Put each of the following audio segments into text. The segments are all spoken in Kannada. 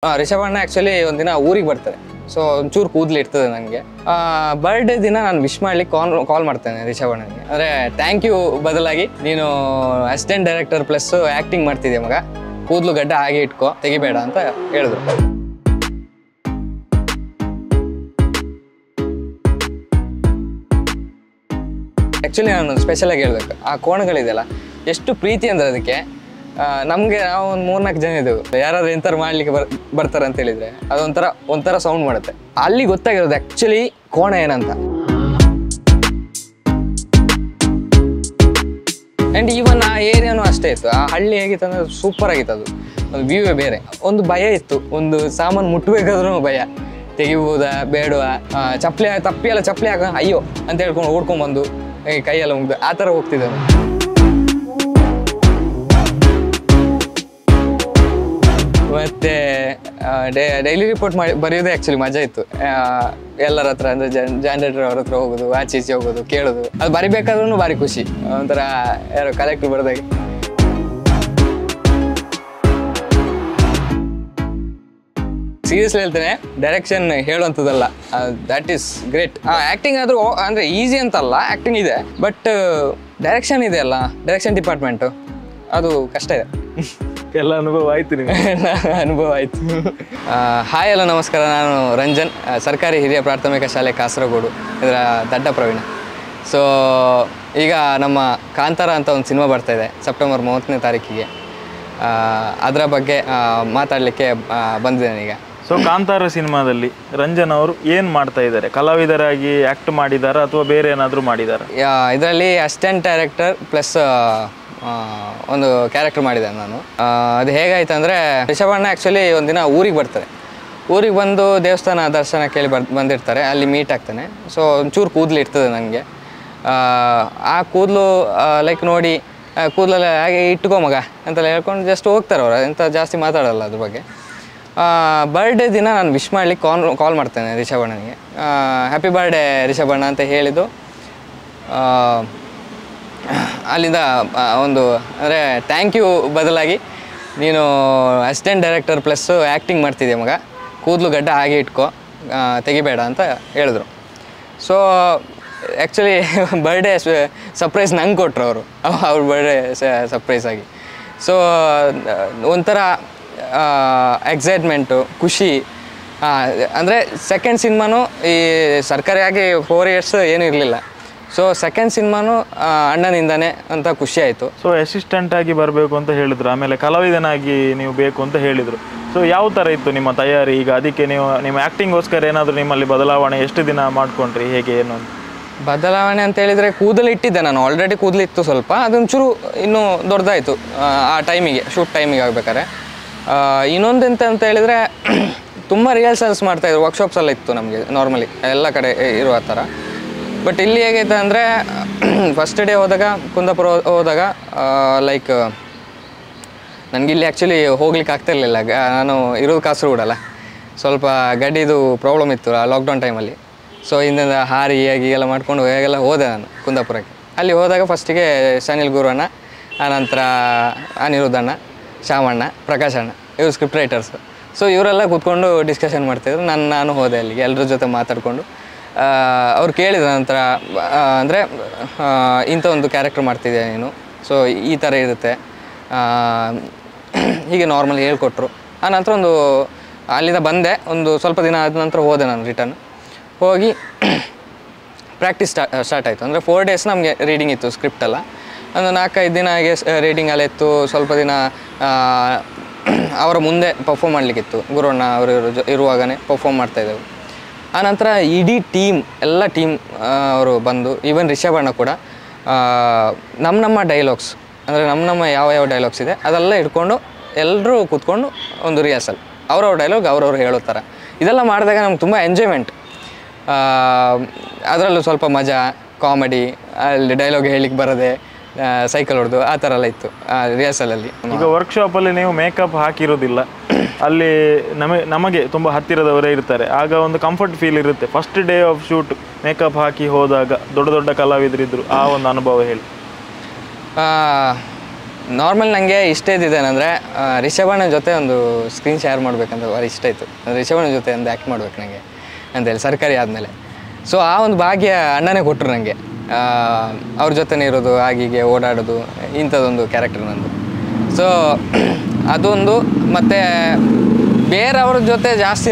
ರಿಷಭಣ್ಣ ಆ್ಯಕ್ಚುಲಿ ಒಂದಿನ ಊರಿಗೆ ಬರ್ತಾರೆ. ಸೊ ಒಂಚೂರು ಕೂದಲು ಇರ್ತದೆ ನನಗೆ. ಬರ್ಡೇ ದಿನ ನಾನು ವಿಶ್ ಮಾಡ್ಲಿಕ್ಕೆ ಕಾಲ್ ಮಾಡ್ತೇನೆ ರಿಷಭಣ್ಣನಿಗೆ. ಅಂದರೆ ಥ್ಯಾಂಕ್ ಯು ಬದಲಾಗಿ ನೀನು ಅಸಿಸ್ಟೆಂಟ್ ಡೈರೆಕ್ಟರ್ ಪ್ಲಸ್ ಆ್ಯಕ್ಟಿಂಗ್ ಮಾಡ್ತಿದ್ದೆ ಮಗ, ಕೂದಲು ಗಡ್ಡ ಹಾಗೆ ಇಟ್ಕೋ, ತೆಗಿಬೇಡ ಅಂತ ಹೇಳಿದ್ರು. ಆ್ಯಕ್ಚುಲಿ ನಾನು ಸ್ಪೆಷಲಾಗಿ ಹೇಳ್ಬೇಕು, ಆ ಕೋಣಗಳಿದೆಯಲ್ಲ ಎಷ್ಟು ಪ್ರೀತಿ ಅಂದರೆ ಅದಕ್ಕೆ. ನಮಗೆ ನಾವು ಒಂದು 3-4 ಜನ ಇದ್ದೆವು. ಯಾರಾದ್ರೂ ಎಂಥರು ಮಾಡ್ಲಿಕ್ಕೆ ಬರ್ತಾರೆ ಅಂತ ಹೇಳಿದ್ರೆ ಒಂಥರ ಸೌಂಡ್ ಮಾಡುತ್ತೆ. ಅಲ್ಲಿ ಗೊತ್ತಾಗಿರೋದು ಆ್ಯಕ್ಚುಲಿ ಕೋಣ ಏನಂತ. ಆ್ಯಂಡ್ ಈವನ್ ಆ ಏರಿಯಾನು ಅಷ್ಟೇ ಇತ್ತು. ಆ ಹಳ್ಳಿ ಹೇಗಿತ್ತು ಅಂದರೆ ಸೂಪರ್ ಆಗಿತ್ತು. ಅದು ಒಂದು ವ್ಯೂವೇ ಬೇರೆ. ಒಂದು ಭಯ ಇತ್ತು, ಒಂದು ಸಾಮಾನು ಮುಟ್ಟಬೇಕಾದ್ರೂ ಭಯ, ತೆಗಿಬೋದಾ ಬೇಡವಾ, ತಪ್ಪಿಯೆಲ್ಲ ಚಪ್ಪಲಿ ಹಾಕ ಅಯ್ಯೋ ಅಂತ ಹೇಳ್ಕೊಂಡು ಓಡ್ಕೊಂಡ್ಬಂದು ಕೈಯೆಲ್ಲ ಮುಗ್ದು ಆ ಥರ ಹೋಗ್ತಿದ್ದೆ. ಮತ್ತೆ ಡೈಲಿ ರಿಪೋರ್ಟ್ ಬರೆಯೋದೇ ಆ್ಯಕ್ಚುಲಿ ಮಜಾ ಇತ್ತು. ಎಲ್ಲರ ಹತ್ರ ಅಂದರೆ ಜಾನ್ರೇಟರ್ ಅವ್ರ ಹತ್ರ ಹೋಗೋದು, ಆಚೆ ಹೋಗೋದು, ಕೇಳೋದು. ಅದು ಬರಿಬೇಕಾದ್ರೂ ಭಾರಿ ಖುಷಿ, ಒಂಥರ ಯಾರೋ ಕಲೆಕ್ಟ್ರು ಬರೆದಾಗೆ. ಸೀರಿಯಸ್ಲಿ ಹೇಳ್ತೇನೆ, ಡೈರೆಕ್ಷನ್ ಹೇಳುವಂಥದ್ದಲ್ಲ, ದ್ಯಾಟ್ ಈಸ್ ಗ್ರೇಟ್. ಆ್ಯಕ್ಟಿಂಗ್ ಆದರೂ ಅಂದರೆ ಈಸಿ ಅಂತಲ್ಲ, ಆ್ಯಕ್ಟಿಂಗ್ ಇದೆ, ಬಟ್ ಡೈರೆಕ್ಷನ್ ಇದೆ ಅಲ್ಲ, ಡೈರೆಕ್ಷನ್ ಡಿಪಾರ್ಟ್ಮೆಂಟು ಅದು ಕಷ್ಟ ಇದೆ. ಎಲ್ಲ ಅನುಭವ ಆಯ್ತು ನಿಮಗೆ? ಅನುಭವ ಆಯಿತು. ಹಾಯ್ ಎಲ್ಲ ನಮಸ್ಕಾರ, ನಾನು ರಂಜನ್, ಸರ್ಕಾರಿ ಹಿರಿಯ ಪ್ರಾಥಮಿಕ ಶಾಲೆ ಕಾಸರಗೋಡು, ಇದರ ದಡ್ಡ ಪ್ರವೀಣ. ಸೊ ಈಗ ನಮ್ಮ ಕಾಂತಾರ ಅಂತ ಒಂದು ಸಿನಿಮಾ ಬರ್ತಾಯಿದೆ ಸೆಪ್ಟೆಂಬರ್ 30ನೇ ತಾರೀಕಿಗೆ. ಅದರ ಬಗ್ಗೆ ಮಾತಾಡಲಿಕ್ಕೆ ಬಂದಿದ್ದೇನೆ ಈಗ. ಸೊ ಕಾಂತಾರ ಸಿನಿಮಾದಲ್ಲಿ ರಂಜನ್ ಅವರು ಏನು ಮಾಡ್ತಾ ಇದ್ದಾರೆ? ಕಲಾವಿದರಾಗಿ ಆ್ಯಕ್ಟ್ ಮಾಡಿದಾರಾ ಅಥವಾ ಬೇರೆ ಏನಾದರೂ ಮಾಡಿದಾರಾ? ಇದರಲ್ಲಿ ಅಸಿಸ್ಟೆಂಟ್ ಡೈರೆಕ್ಟರ್ ಪ್ಲಸ್ ಒಂದು ಕ್ಯಾರೆಕ್ಟರ್ ಮಾಡಿದ್ದೇನೆ ನಾನು. ಅದು ಹೇಗಾಯ್ತು ಅಂದರೆ, ರಿಷಭಣ್ಣ ಆ್ಯಕ್ಚುಲಿ ಒಂದಿನ ಊರಿಗೆ ಬರ್ತಾರೆ. ಊರಿಗೆ ಬಂದು ದೇವಸ್ಥಾನ ದರ್ಶನ ಕೇಳಿ ಬಂದಿರ್ತಾರೆ, ಅಲ್ಲಿ ಮೀಟ್ ಆಗ್ತಾನೆ. ಸೊ ಒಂಚೂರು ಕೂದಲು ಇರ್ತದೆ ನನಗೆ. ಆ ಕೂದಲು ಲೈಕ್ ನೋಡಿ, ಕೂದಲೆಲ್ಲ ಹಾಗೆ ಇಟ್ಕೋ ಮಗ ಅಂತೆಲ್ಲ ಹೇಳ್ಕೊಂಡು ಜಸ್ಟ್ ಹೋಗ್ತಾರೆ ಅವರು, ಎಂಥ ಜಾಸ್ತಿ ಮಾತಾಡೋಲ್ಲ ಅದ್ರ ಬಗ್ಗೆ. ಬರ್ಡೇ ದಿನ ನಾನು ವಿಶ್ ಮಾಡ್ಲಿಕ್ಕೆ ಕಾಲ್ ಮಾಡ್ತೇನೆ ರಿಷಭಣ್ಣನಿಗೆ. ಹ್ಯಾಪಿ ಬರ್ಡೇ ರಿಷಭಣ್ಣ ಅಂತ ಹೇಳಿದ್ದು. ಅಲ್ಲಿಂದ ಒಂದು ಅಂದರೆ ಥ್ಯಾಂಕ್ ಯು ಬದಲಾಗಿ ನೀನು ಅಸಿಸ್ಟೆಂಟ್ ಡೈರೆಕ್ಟರ್ ಪ್ಲಸ್ ಆ್ಯಕ್ಟಿಂಗ್ ಮಾಡ್ತಿದ್ದೆ ಮಗ, ಕೂದಲು ಗಡ್ಡ ಹಾಗೆ ಇಟ್ಕೋ, ತೆಗಿಬೇಡ ಅಂತ ಹೇಳಿದ್ರು. ಸೊ ಆ್ಯಕ್ಚುಲಿ ಬರ್ಡೇ ಸರ್ಪ್ರೈಸ್ ನಂಗೆ ಕೊಟ್ಟರು ಅವರು, ಅವ್ರ ಬರ್ಡೇ ಸರ್ಪ್ರೈಸಾಗಿ. ಸೊ ಒಂಥರ ಎಕ್ಸೈಟ್ಮೆಂಟು, ಖುಷಿ. ಅಂದರೆ ಸೆಕೆಂಡ್ ಸಿನಿಮಾನು ಈ ಸರ್ಕಾರಿಯಾಗಿ 4 ಇಯರ್ಸ್ ಏನೂ ಇರಲಿಲ್ಲ. ಸೊ ಸೆಕೆಂಡ್ ಸಿನಿಮಾನು ಅಣ್ಣನಿಂದಾನೆ ಅಂತ ಖುಷಿ ಆಯಿತು. ಸೊ ಅಸಿಸ್ಟೆಂಟಾಗಿ ಬರಬೇಕು ಅಂತ ಹೇಳಿದ್ರು, ಆಮೇಲೆ ಕಲಾವಿದನಾಗಿ ನೀವು ಬೇಕು ಅಂತ ಹೇಳಿದರು. ಸೊ ಯಾವ ಥರ ಇತ್ತು ನಿಮ್ಮ ತಯಾರಿ? ಈಗ ಅದಕ್ಕೆ ನಿಮ್ಮ ಆ್ಯಕ್ಟಿಂಗೋಸ್ಕರ ಏನಾದರೂ ನಿಮ್ಮಲ್ಲಿ ಬದಲಾವಣೆ ಎಷ್ಟು ದಿನ ಮಾಡ್ಕೊಂಡ್ರಿ, ಹೇಗೆ ಏನು ಅಂತ? ಬದಲಾವಣೆ ಅಂತ ಹೇಳಿದರೆ, ಕೂದಲು ಇಟ್ಟಿದ್ದೆ ನಾನು, ಆಲ್ರೆಡಿ ಕೂದಲಿತ್ತು ಸ್ವಲ್ಪ, ಅದೊಂಚೂರು ಇನ್ನೂ ದೊಡ್ಡದಾಯಿತು ಆ ಟೈಮಿಗೆ, ಶೂಟ್ ಟೈಮಿಗೆ ಆಗಬೇಕಾದ್ರೆ. ಇನ್ನೊಂದೆಂತ ಅಂತ ಹೇಳಿದರೆ, ತುಂಬ ರಿಹರ್ಸಲ್ಸ್ ಮಾಡ್ತಾಯಿದ್ರು, ವರ್ಕ್ಶಾಪ್ಸ್ ಎಲ್ಲ ಇತ್ತು ನಮಗೆ ನಾರ್ಮಲಿ ಎಲ್ಲ ಕಡೆ ಇರುವ ಥರ. ಬಟ್ ಇಲ್ಲಿ ಹೇಗೈತೆ ಅಂದರೆ, ಫಸ್ಟ್ ಡೇ ಹೋದಾಗ ಕುಂದಾಪುರ ಹೋದಾಗ ಲೈಕ್ ನನಗಿಲ್ಲಿ ಆ್ಯಕ್ಚುಲಿ ಹೋಗ್ಲಿಕ್ಕೆ ಆಗ್ತಿರ್ಲಿಲ್ಲ. ನಾನು ಇರೋದು ಕಾಸರಗೋಡಲ್ಲ, ಸ್ವಲ್ಪ ಗಡ್ಡಿದು ಪ್ರಾಬ್ಲಮ್ ಇತ್ತು ಲಾಕ್ಡೌನ್ ಟೈಮಲ್ಲಿ. ಸೊ ಹಿಂದಿಂದ ಹಾರಿ ಹೀಗೆಲ್ಲ ಮಾಡ್ಕೊಂಡು ಹೇಗೆಲ್ಲ ಹೋದೆ ನಾನು ಕುಂದಾಪುರಕ್ಕೆ. ಅಲ್ಲಿ ಹೋದಾಗ ಫಸ್ಟಿಗೆ ಸನಿಲ್ ಗುರುವಣ್ಣ, ಆನಂತರ ಅನಿರುದ್ಧಣ್ಣ, ಶ್ಯಾಮಣ್ಣ, ಪ್ರಕಾಶ್ ಅಣ್ಣ, ಇವರು ಸ್ಕ್ರಿಪ್ಟ್ ರೈಟರ್ಸು. ಸೊ ಇವರೆಲ್ಲ ಕೂತ್ಕೊಂಡು ಡಿಸ್ಕಷನ್ ಮಾಡ್ತಾಯಿದ್ರು. ನಾನು ಹೋದೆ ಅಲ್ಲಿಗೆ, ಎಲ್ಲರ ಜೊತೆ ಮಾತಾಡಿಕೊಂಡು. ಅವ್ರು ಕೇಳಿದ್ರು ನಂತರ, ಅಂದರೆ ಇಂಥ ಒಂದು ಕ್ಯಾರೆಕ್ಟರ್ ಮಾಡ್ತಿದ್ದೆ ನೀನು, ಸೊ ಈ ಥರ ಇರುತ್ತೆ ಹೀಗೆ ನಾರ್ಮಲ್ ಹೇಳ್ಕೊಟ್ರು. ಆನಂತರ ಒಂದು ಅಲ್ಲಿಂದ ಬಂದೆ, ಒಂದು ಸ್ವಲ್ಪ ದಿನ ಆದ ನಂತರ ಹೋದೆ ನಾನು ರಿಟರ್ನ್. ಹೋಗಿ ಪ್ರಾಕ್ಟೀಸ್ ಸ್ಟಾರ್ಟ್ ಆಯಿತು. ಅಂದರೆ 4 ಡೇಸ್ ನಮಗೆ ರೀಡಿಂಗ್ ಇತ್ತು ಸ್ಕ್ರಿಪ್ಟೆಲ್ಲ. ಒಂದು 4-5 ದಿನ ಹಾಗೆ ರೀಡಿಂಗ್ ಇತ್ತು. ಸ್ವಲ್ಪ ದಿನ ಅವರ ಮುಂದೆ ಪರ್ಫಾರ್ಮ್ ಮಾಡಲಿಕ್ಕಿತ್ತು, ಗುರುವಣ್ಣ ಅವರು ಇರುವಾಗಲೇ ಪರ್ಫಾರ್ಮ್ ಮಾಡ್ತಾಯಿದ್ದೆವು. ಆನಂತರ ಇಡೀ ಎಲ್ಲ ಟೀಮ್ ಅವರು ಬಂದು, ಈವನ್ ರಿಷಭಣ್ಣ ಕೂಡ ನಮ್ಮ ಡೈಲಾಗ್ಸ್, ಅಂದರೆ ನಮ್ಮ ಯಾವ ಡೈಲಾಗ್ಸ್ ಇದೆ ಅದೆಲ್ಲ ಇಟ್ಕೊಂಡು ಎಲ್ಲರೂ ಕೂತ್ಕೊಂಡು ಒಂದು ರಿಹರ್ಸಲ್, ಅವ್ರವ್ರ ಡೈಲಾಗ್ ಅವ್ರವ್ರು ಹೇಳೋ ಥರ. ಇದೆಲ್ಲ ಮಾಡಿದಾಗ ನಮ್ಗೆ ತುಂಬ ಎಂಜಾಯ್ಮೆಂಟ್. ಅದರಲ್ಲೂ ಸ್ವಲ್ಪ ಮಜಾ, ಕಾಮಿಡಿ, ಅಲ್ಲಿ ಡೈಲಾಗ್ ಹೇಳಿಕ್ಕೆ ಬರದೆ ಸೈಕಲ್ ಹೊಡೆದು ಆ ಥರ ಎಲ್ಲ ಇತ್ತು ರಿಹರ್ಸಲಲ್ಲಿ. ಈಗ ವರ್ಕ್ಶಾಪಲ್ಲಿ ನೀವು ಮೇಕಪ್ ಹಾಕಿರೋದಿಲ್ಲ, ಅಲ್ಲಿ ನಮಗೆ ತುಂಬ ಹತ್ತಿರದವರೇ ಇರ್ತಾರೆ, ಆಗ ಒಂದು ಕಂಫರ್ಟ್ ಫೀಲ್ ಇರುತ್ತೆ. First day of shoot makeup ಹಾಕಿ ಹೋದಾಗ ದೊಡ್ಡ ಕಲಾವಿದರಿದ್ದರು, ಆ ಒಂದು ಅನುಭವ ಹೇಳಿ. ನಾರ್ಮಲ್ ನನಗೆ ಇಷ್ಟ ಇದ್ದಿದ್ದೇನೆಂದರೆ ರಿಷಭಣ್ಣ ಜೊತೆ ಒಂದು ಸ್ಕ್ರೀನ್ ಶೇರ್ ಮಾಡಬೇಕಂತ ಭಾರಿ ಇಷ್ಟ ಇತ್ತು. ರಿಷಭಣ್ಣ ಜೊತೆ ಒಂದು ಆ್ಯಕ್ಟ್ ಮಾಡ್ಬೇಕು ನನಗೆ ಅಂತೇಳಿ ಸರ್ಕಾರಿ ಆದಮೇಲೆ. ಸೊ ಆ ಒಂದು ಭಾಗ್ಯ ಅಣ್ಣನೇ ಕೊಟ್ಟರು ನನಗೆ. ಅವ್ರ ಜೊತೆನೇ ಇರೋದು, ಆಗೀಗೆ ಓಡಾಡೋದು, ಇಂಥದ್ದೊಂದು ಕ್ಯಾರೆಕ್ಟರ್ ನಂದು. ಸೊ ಅದೊಂದು. ಮತ್ತು ಬೇರೆಯವ್ರ ಜೊತೆ ಜಾಸ್ತಿ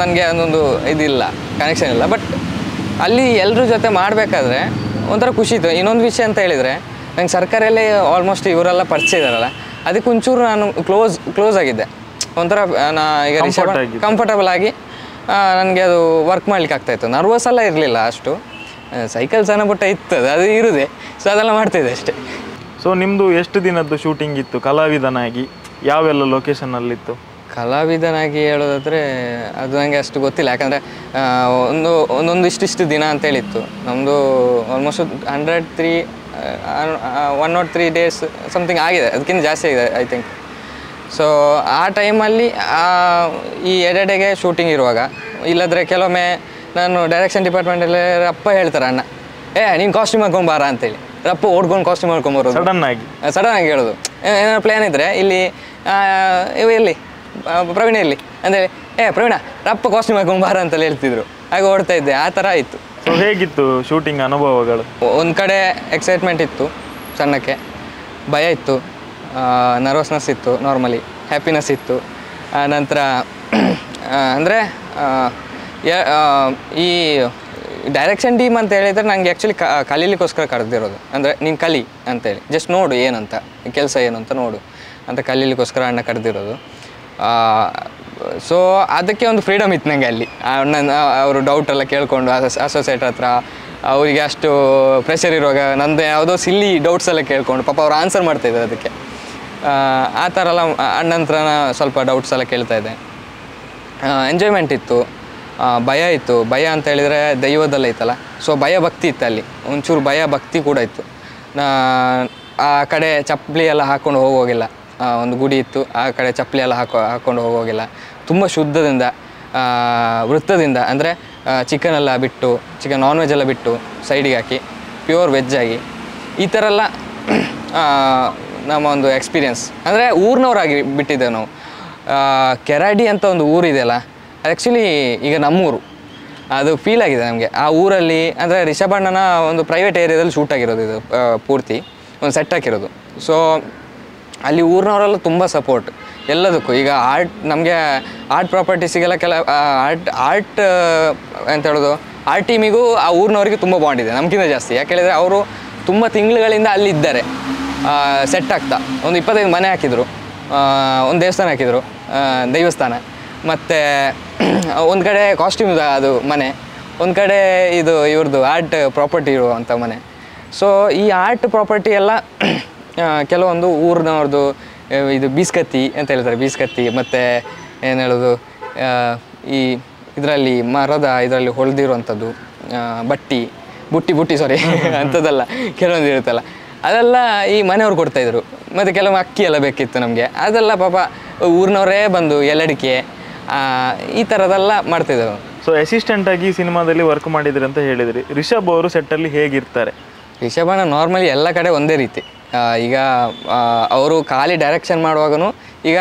ನನಗೆ ಅದೊಂದು ಇದಿಲ್ಲ, ಕನೆಕ್ಷನ್ ಇಲ್ಲ. ಬಟ್ ಅಲ್ಲಿ ಎಲ್ಲರ ಜೊತೆ ಮಾಡಬೇಕಾದ್ರೆ ಒಂಥರ ಖುಷಿ ಇತ್ತು. ಇನ್ನೊಂದು ವಿಷಯ ಅಂತ ಹೇಳಿದರೆ, ನಂಗೆ ಸರ್ಕಾರಿಯಲ್ಲೇ ಆಲ್ಮೋಸ್ಟ್ ಇವರೆಲ್ಲ ಪರಿಚಯ ಇದ್ದಾರಲ್ಲ, ಅದಕ್ಕೆ ಒಂಚೂರು ನಾನು ಕ್ಲೋಸ್ ಆಗಿದ್ದೆ. ಒಂಥರ ಈಗ ಕಂಫರ್ಟಬಲ್ ಆಗಿ ನನಗೆ ಅದು ವರ್ಕ್ ಮಾಡ್ಲಿಕ್ಕೆ ಆಗ್ತಾಯಿತ್ತು. ನರ್ವಸ್ ಎಲ್ಲ ಇರಲಿಲ್ಲ ಅಷ್ಟು. ಸೈಕಲ್ ಸಣ್ಣ ಪುಟ್ಟ ಇರ್ತದೆ, ಅದು ಇರುದೆ. ಸೊ ಅದೆಲ್ಲ ಮಾಡ್ತಿದ್ದೆ ಅಷ್ಟೇ. ಸೊ ನಿಮ್ಮದು ಎಷ್ಟು ದಿನದ್ದು ಶೂಟಿಂಗ್ ಇತ್ತು ಕಲಾವಿದನಾಗಿ? ಯಾವೆಲ್ಲ ಲೊಕೇಶನ್ನಲ್ಲಿತ್ತು? ಕಲಾವಿದನಾಗಿ ಹೇಳೋದಾದರೆ ಅದು ನನಗೆ ಅಷ್ಟು ಗೊತ್ತಿಲ್ಲ. ಯಾಕಂದರೆ ಒಂದೊಂದು ಇಷ್ಟಿಷ್ಟು ದಿನ ಅಂತೇಳಿತ್ತು ನಮ್ಮದು. ಆಲ್ಮೋಸ್ಟ್ 103 ಡೇಸ್ ಸಮಥಿಂಗ್ ಆಗಿದೆ, ಅದಕ್ಕಿಂತ ಜಾಸ್ತಿ ಆಗಿದೆ ಐ ಥಿಂಕ್. ಸೊ ಆ ಟೈಮಲ್ಲಿ ಈ ಎಡೆಡೆಗೆ ಶೂಟಿಂಗ್ ಇರುವಾಗ, ಇಲ್ಲದ್ರೆ ಕೆಲವೊಮ್ಮೆ ನಾನು ಡೈರೆಕ್ಷನ್ ಡಿಪಾರ್ಟ್ಮೆಂಟಲ್ಲಿ ರಪ್ಪ ಹೇಳ್ತಾರೆ ಅಣ್ಣ, ನೀನು ಕಾಸ್ಟ್ಯೂಮ್ ಹಾಕೊಂಬಾರ ಅಂತೇಳಿ. ರಪ್ಪ ಓಡ್ಕೊಂಡು ಕಾಸ್ಟ್ಯೂಮ್ ಹಾಕೊಂಬರೋದು, ಸಡನ್ನಾಗಿ ಹೇಳೋದು. ಏನಾದ್ರು ಪ್ಲ್ಯಾನ್ ಇದ್ದರೆ ಇಲ್ಲಿ ಇಲ್ಲಿ ಪ್ರವೀಣ ಇರಲಿ ಅಂತೇಳಿ, ಪ್ರವೀಣ ರಪ್ಪ ಕಾಸ್ಟ್ಯೂಮ್ ಹಾಕೊಂಬಾರ ಅಂತೇಳಿ ಹೇಳ್ತಿದ್ರು. ಹಾಗೆ ಓಡ್ತಾ ಇದ್ದೆ. ಆ ಥರ ಇತ್ತು. ಸೊ ಹೇಗಿತ್ತು ಶೂಟಿಂಗ್ ಅನುಭವಗಳು? ಒಂದು ಕಡೆ ಎಕ್ಸೈಟ್ಮೆಂಟ್ ಇತ್ತು, ಸಣ್ಣಕ್ಕೆ ಭಯ ಇತ್ತು, ನರ್ವಸ್ನೆಸ್ ಇತ್ತು, ನಾರ್ಮಲಿ ಹ್ಯಾಪಿನೆಸ್ ಇತ್ತು. ನಂತರ ಅಂದರೆ ಈ ಡೈರೆಕ್ಷನ್ ಟೀಮ್ ಅಂತ ಹೇಳಿದರೆ ನನಗೆ ಆ್ಯಕ್ಚುಲಿ ಕಲೀಲಿಕ್ಕೋಸ್ಕರ ಕರೆದಿರೋದು. ಅಂದರೆ ನೀನು ಕಲಿ ಅಂತೇಳಿ, ಜಸ್ಟ್ ನೋಡು ಏನಂತ, ಕೆಲಸ ಏನು ಅಂತ ನೋಡು ಅಂತ ಕಲೀಲಿಕ್ಕೋಸ್ಕರ ಅಣ್ಣ ಕರೆದಿರೋದು. ಸೊ ಅದಕ್ಕೆ ಒಂದು ಫ್ರೀಡಮ್ ಇತ್ತು ನನಗೆ ಅಲ್ಲಿ. ಅಣ್ಣನ ಅವರು ಡೌಟೆಲ್ಲ ಕೇಳಿಕೊಂಡು ಅಸೋಸಿಯೇಟ್ ಹತ್ರ, ಅವರಿಗೆ ಅಷ್ಟು ಪ್ರೆಷರ್ ಇರುವಾಗ ನಂದು ಯಾವುದೋ ಸಿಲ್ಲಿ ಡೌಟ್ಸ್ ಎಲ್ಲ ಕೇಳ್ಕೊಂಡು ಪಾಪ ಅವ್ರು ಆನ್ಸರ್ ಮಾಡ್ತಾಯಿದ್ದಾರೆ ಅದಕ್ಕೆ. ಆ ಥರ ಎಲ್ಲ ಅಣ್ಣನ ಹತ್ರ ಸ್ವಲ್ಪ ಡೌಟ್ಸ್ ಎಲ್ಲ ಕೇಳ್ತಾಯಿದ್ದೆ. ಎಂಜಾಯ್ಮೆಂಟ್ ಇತ್ತು, ಭಯ ಇತ್ತು. ಭಯ ಅಂತ ಹೇಳಿದರೆ ದೈವದಲ್ಲ ಇತ್ತಲ್ಲ, ಸೊ ಭಯ ಭಕ್ತಿ ಇತ್ತು ಅಲ್ಲಿ. ಒಂಚೂರು ಭಯ ಭಕ್ತಿ ಕೂಡ ಇತ್ತು. ಆ ಕಡೆ ಚಪ್ಪಲಿ ಎಲ್ಲ ಹಾಕ್ಕೊಂಡು ಹೋಗೋಗಿಲ್ಲ. ಒಂದು ಗುಡಿ ಇತ್ತು, ಆ ಕಡೆ ಚಪ್ಪಲಿ ಎಲ್ಲ ಹಾಕ್ಕೊಂಡು ಹೋಗೋಗಿಲ್ಲ. ತುಂಬ ಶುದ್ಧದಿಂದ, ವೃತ್ತದಿಂದ, ಅಂದರೆ ಚಿಕನೆಲ್ಲ ಬಿಟ್ಟು, ನಾನ್ ವೆಜ್ ಎಲ್ಲ ಬಿಟ್ಟು ಸೈಡಿಗೆ ಹಾಕಿ ಪ್ಯೂರ್ ವೆಜ್ ಆಗಿ, ಈ ಥರ ಎಲ್ಲ ನಮ್ಮ ಒಂದು ಎಕ್ಸ್ಪೀರಿಯನ್ಸ್. ಅಂದರೆ ಊರಿನವರಾಗಿ ಬಿಟ್ಟಿದ್ದೇವೆ ನಾವು. ಕೆರಾಡಿ ಅಂತ ಒಂದು ಊರಿದೆಯಲ್ಲ, ಅದು ಆ್ಯಕ್ಚುಲಿ ಈಗ ನಮ್ಮೂರು. ಅದು ಫೀಲ್ ಆಗಿದೆ ನಮಗೆ. ಆ ಊರಲ್ಲಿ ಅಂದರೆ ರಿಷಭಣ್ಣನ ಒಂದು ಪ್ರೈವೇಟ್ ಏರಿಯಾದಲ್ಲಿ ಶೂಟ್ ಆಗಿರೋದು ಇದು, ಪೂರ್ತಿ ಒಂದು ಸೆಟ್ ಹಾಕಿರೋದು. ಸೊ ಅಲ್ಲಿ ಊರಿನವರೆಲ್ಲ ತುಂಬ ಸಪೋರ್ಟ್ ಎಲ್ಲದಕ್ಕೂ. ಈಗ ನಮಗೆ ಆರ್ಟ್ ಪ್ರಾಪರ್ಟೀಸಿಗೆಲ್ಲ ಆರ್ಟ್ ಅಂತ ಹೇಳೋದು, ಆರ್ಟ್ ಟೀಮಿಗೂ ಆ ಊರಿನವರಿಗೆ ತುಂಬ ಬಾಂಡ್ ಇದೆ ನಮಗಿಂತ ಜಾಸ್ತಿ. ಯಾಕೆ ಹೇಳಿದರೆ ಅವರು ತುಂಬ ತಿಂಗಳುಗಳಿಂದ ಅಲ್ಲಿದ್ದಾರೆ ಸೆಟ್ ಆಗ್ತಾ. ಒಂದು 25 ಮನೆ ಹಾಕಿದರು, ಒಂದು ದೇವಸ್ಥಾನ ಹಾಕಿದರು, ದೈವಸ್ಥಾನ, ಮತ್ತು ಒಂದು ಕಡೆ ಕಾಸ್ಟ್ಯೂಮ್ ಅದು ಮನೆ, ಒಂದು ಕಡೆ ಇದು ಇವ್ರದ್ದು ಆರ್ಟ್ ಪ್ರಾಪರ್ಟಿ ಇರುವಂಥ ಮನೆ. ಸೊ ಈ ಆರ್ಟ್ ಪ್ರಾಪರ್ಟಿ ಎಲ್ಲ ಕೆಲವೊಂದು ಊರಿನವ್ರದ್ದು. ಇದು ಬೀಸ್ಕತ್ತಿ ಅಂತ ಹೇಳ್ತಾರೆ, ಬೀಸ್ಕತ್ತಿ, ಮತ್ತು ಏನು ಹೇಳೋದು, ಈ ಇದರಲ್ಲಿ ಮರದ ಇದರಲ್ಲಿ ಹೊಳೆದಿರುವಂಥದ್ದು ಬುಟ್ಟಿ ಸಾರಿ ಅಂಥದ್ದೆಲ್ಲ ಕೆಲವೊಂದು ಇರುತ್ತಲ್ಲ, ಅದೆಲ್ಲ ಈ ಮನೆಯವ್ರು ಕೊಡ್ತಾಯಿದ್ರು. ಮತ್ತು ಕೆಲವೊಮ್ಮೆ ಅಕ್ಕಿ ಎಲ್ಲ ಬೇಕಿತ್ತು ನಮಗೆ, ಅದೆಲ್ಲ ಪಾಪ ಊರಿನವರೇ ಬಂದು ಎಲ್ಲಡಿಕೆ ಈ ಥರದೆಲ್ಲ ಮಾಡ್ತಿದ್ದೆವು. ಸೊ ಅಸಿಸ್ಟೆಂಟಾಗಿ ಸಿನಿಮಾದಲ್ಲಿ ವರ್ಕ್ ಮಾಡಿದ್ರಿ ಅಂತ ಹೇಳಿದ್ರಿ. ರಿಷಬ್ ಅವರು ಸೆಟ್ಟಲ್ಲಿ ಹೇಗಿರ್ತಾರೆ? ರಿಷಭಣ್ಣ ನಾರ್ಮಲಿ ಎಲ್ಲ ಕಡೆ ಒಂದೇ ರೀತಿ. ಈಗ ಅವರು ಖಾಲಿ ಡೈರೆಕ್ಷನ್ ಮಾಡುವಾಗೂ, ಈಗ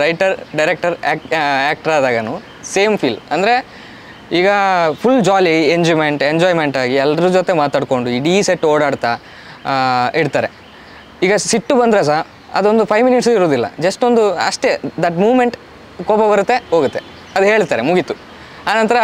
ರೈಟರ್ ಡೈರೆಕ್ಟರ್ ಆ್ಯಕ್ಟರ್ ಆದಾಗೂ ಸೇಮ್ ಫೀಲ್. ಅಂದರೆ ಈಗ ಫುಲ್ ಜಾಲಿ ಎಂಜಾಯ್ಮೆಂಟ್ ಆಗಿ ಎಲ್ಲರ ಜೊತೆ ಮಾತಾಡಿಕೊಂಡು ಇಡೀ ಸೆಟ್ ಓಡಾಡ್ತಾ ಇಡ್ತಾರೆ. ಈಗ ಸಿಟ್ಟು ಬಂದರೆ ಸಹ ಅದೊಂದು 5 ಮಿನಿಟ್ಸ್ ಇರೋದಿಲ್ಲ, ಜಸ್ಟ್ ಒಂದು ಅಷ್ಟೇ, ದಟ್ ಮೂಮೆಂಟ್ ಕೋಪ ಬರುತ್ತೆ ಹೋಗುತ್ತೆ, ಅದು ಹೇಳ್ತಾರೆ ಮುಗೀತು. ಆನಂತರ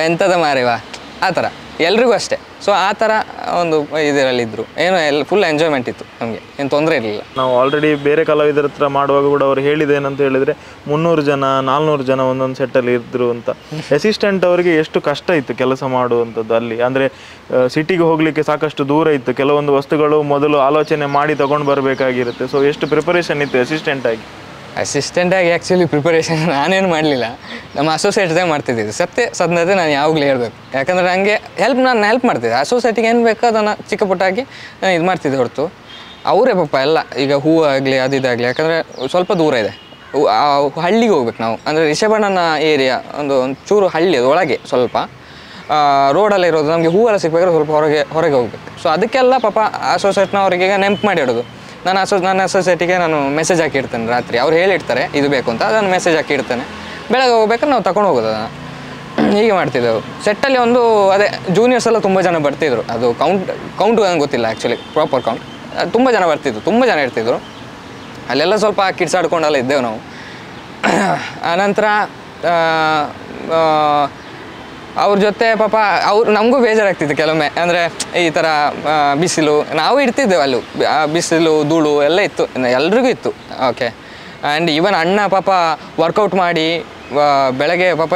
ಎಂಥದ ಮಾರೇವಾ ಆ ಥರ ಎಲ್ರಿಗೂ ಅಷ್ಟೇ. ಸೊ ಆ ಥರ ಒಂದು ಇದರಲ್ಲಿದ್ದರು. ಏನೋ ಫುಲ್ ಎಂಜಾಯ್ಮೆಂಟ್ ಇತ್ತು ನಮಗೆ, ಏನು ತೊಂದರೆ ಇರಲಿಲ್ಲ. ನಾವು ಆಲ್ರೆಡಿ ಬೇರೆ ಕಲಾವಿದರ ಹತ್ರ ಮಾಡುವಾಗ ಕೂಡ ಅವ್ರು ಹೇಳಿದೆ ಏನಂತ ಹೇಳಿದರೆ 300 ಜನ 400 ಜನ ಒಂದೊಂದು ಸೆಟ್ಟಲ್ಲಿ ಇದ್ದರು ಅಂತ. ಅಸಿಸ್ಟೆಂಟ್ ಅವರಿಗೆ ಎಷ್ಟು ಕಷ್ಟ ಇತ್ತು ಕೆಲಸ ಮಾಡುವಂಥದ್ದು ಅಲ್ಲಿ? ಅಂದರೆ ಸಿಟಿಗೆ ಹೋಗಲಿಕ್ಕೆ ಸಾಕಷ್ಟು ದೂರ ಇತ್ತು, ಕೆಲವೊಂದು ವಸ್ತುಗಳು ಮೊದಲು ಆಲೋಚನೆ ಮಾಡಿ ತೊಗೊಂಡು ಬರಬೇಕಾಗಿರುತ್ತೆ. ಸೊ ಎಷ್ಟು ಪ್ರಿಪರೇಷನ್ ಇತ್ತು ಅಸಿಸ್ಟೆಂಟಾಗಿ? ಆ್ಯಕ್ಚುಲಿ ಪ್ರಿಪರೇಷನ್ ನಾನೇನು ಮಾಡಲಿಲ್ಲ, ನಮ್ಮ ಅಸೋಸಿಯೇಟ್ದೇ ಮಾಡ್ತಿದ್ದಿದ್ದು. ಸದ್ಯತೆ ನಾನು ಯಾವಾಗಲೂ ಹೇಳಬೇಕು. ಯಾಕಂದರೆ ನನಗೆ ನಾನು ಹೆಲ್ಪ್ ಮಾಡ್ತಿದ್ದೆ. ಅಸೋಸಿಯೇಟಿಗೆ ಏನು ಬೇಕೋ ಅದನ್ನು ಚಿಕ್ಕ ಪುಟ್ಟಾಗಿ ನಾನು ಇದು ಮಾಡ್ತಿದ್ದೆ ಹೊರತು ಅವರೇ ಪಾಪ ಎಲ್ಲ. ಈಗ ಹೂವು ಆಗಲಿ ಅದಿದಾಗಲಿ, ಯಾಕಂದರೆ ಸ್ವಲ್ಪ ದೂರ ಇದೆ, ಹಳ್ಳಿಗೆ ಹೋಗ್ಬೇಕು ನಾವು. ಅಂದರೆ ರಿಷಭಣ್ಣನ ಏರಿಯಾ ಒಂದು ಚೂರು ಹಳ್ಳಿ, ಅದು ಒಳಗೆ ಸ್ವಲ್ಪ ರೋಡಲ್ಲಿ ಇರೋದು, ನಮಗೆ ಹೂವೆಲ್ಲ ಸಿಗಬೇಕಾದ್ರೆ ಸ್ವಲ್ಪ ಹೊರಗೆ ಹೋಗ್ಬೇಕು. ಸೊ ಅದಕ್ಕೆಲ್ಲ ಪಾಪ ಅಸೋಸಿಯೇಟ್ನವರಿಗೆ ನೆನಪು ಮಾಡಿಡೋದು. ನನ್ನ ಅಸೋಸಿಯೇಟಿಗೆ ನಾನು ಮೆಸೇಜ್ ಹಾಕಿಡ್ತೇನೆ ರಾತ್ರಿ, ಅವ್ರು ಹೇಳಿರ್ತಾರೆ ಇದು ಬೇಕು ಅಂತ, ಅದನ್ನು ಮೆಸೇಜ್ ಹಾಕಿಡ್ತೇನೆ. ಬೆಳಗ್ಗೆ ಹೋಗ್ಬೇಕಾದ್ರೆ ನಾವು ತಗೊಂಡು ಹೋಗೋದು ಅದನ್ನು. ಹೀಗೆ ಮಾಡ್ತಿದ್ದೆವು. ಸೆಟ್ಟಲ್ಲಿ ಅದೇ ಜೂನಿಯರ್ಸ್ ಎಲ್ಲ ತುಂಬ ಜನ ಬರ್ತಿದ್ರು. ಅದು ಕೌಂಟು ನನಗೆ ಗೊತ್ತಿಲ್ಲ ಆ್ಯಕ್ಚುಲಿ, ಪ್ರಾಪರ್ ಕೌಂಟ್. ತುಂಬ ಜನ ಬರ್ತಿದ್ರು, ತುಂಬ ಜನ ಇರ್ತಿದ್ರು. ಅಲ್ಲೆಲ್ಲ ಸ್ವಲ್ಪ ಕಿಡ್ಸಾಡ್ಕೊಂಡೆಲ್ಲ ಇದ್ದೆವು ನಾವು. ಆನಂತರ ಅವ್ರ ಜೊತೆ ಪಾಪ ನಮಗೂ ಬೇಜಾರಾಗ್ತಿತ್ತು ಕೆಲವೊಮ್ಮೆ. ಅಂದರೆ ಈ ಥರ ಬಿಸಿಲು, ನಾವು ಇರ್ತಿದ್ದೆವು ಅಲ್ಲಿ, ಬಿಸಿಲು ಧೂಳು ಎಲ್ಲ ಇತ್ತು, ಎಲ್ರಿಗೂ ಇತ್ತು. ಓಕೆ. ಆ್ಯಂಡ್ ಈವನ್ ಅಣ್ಣ ಪಾಪ ವರ್ಕೌಟ್ ಮಾಡಿ ಬೆಳಗ್ಗೆ ಪಾಪ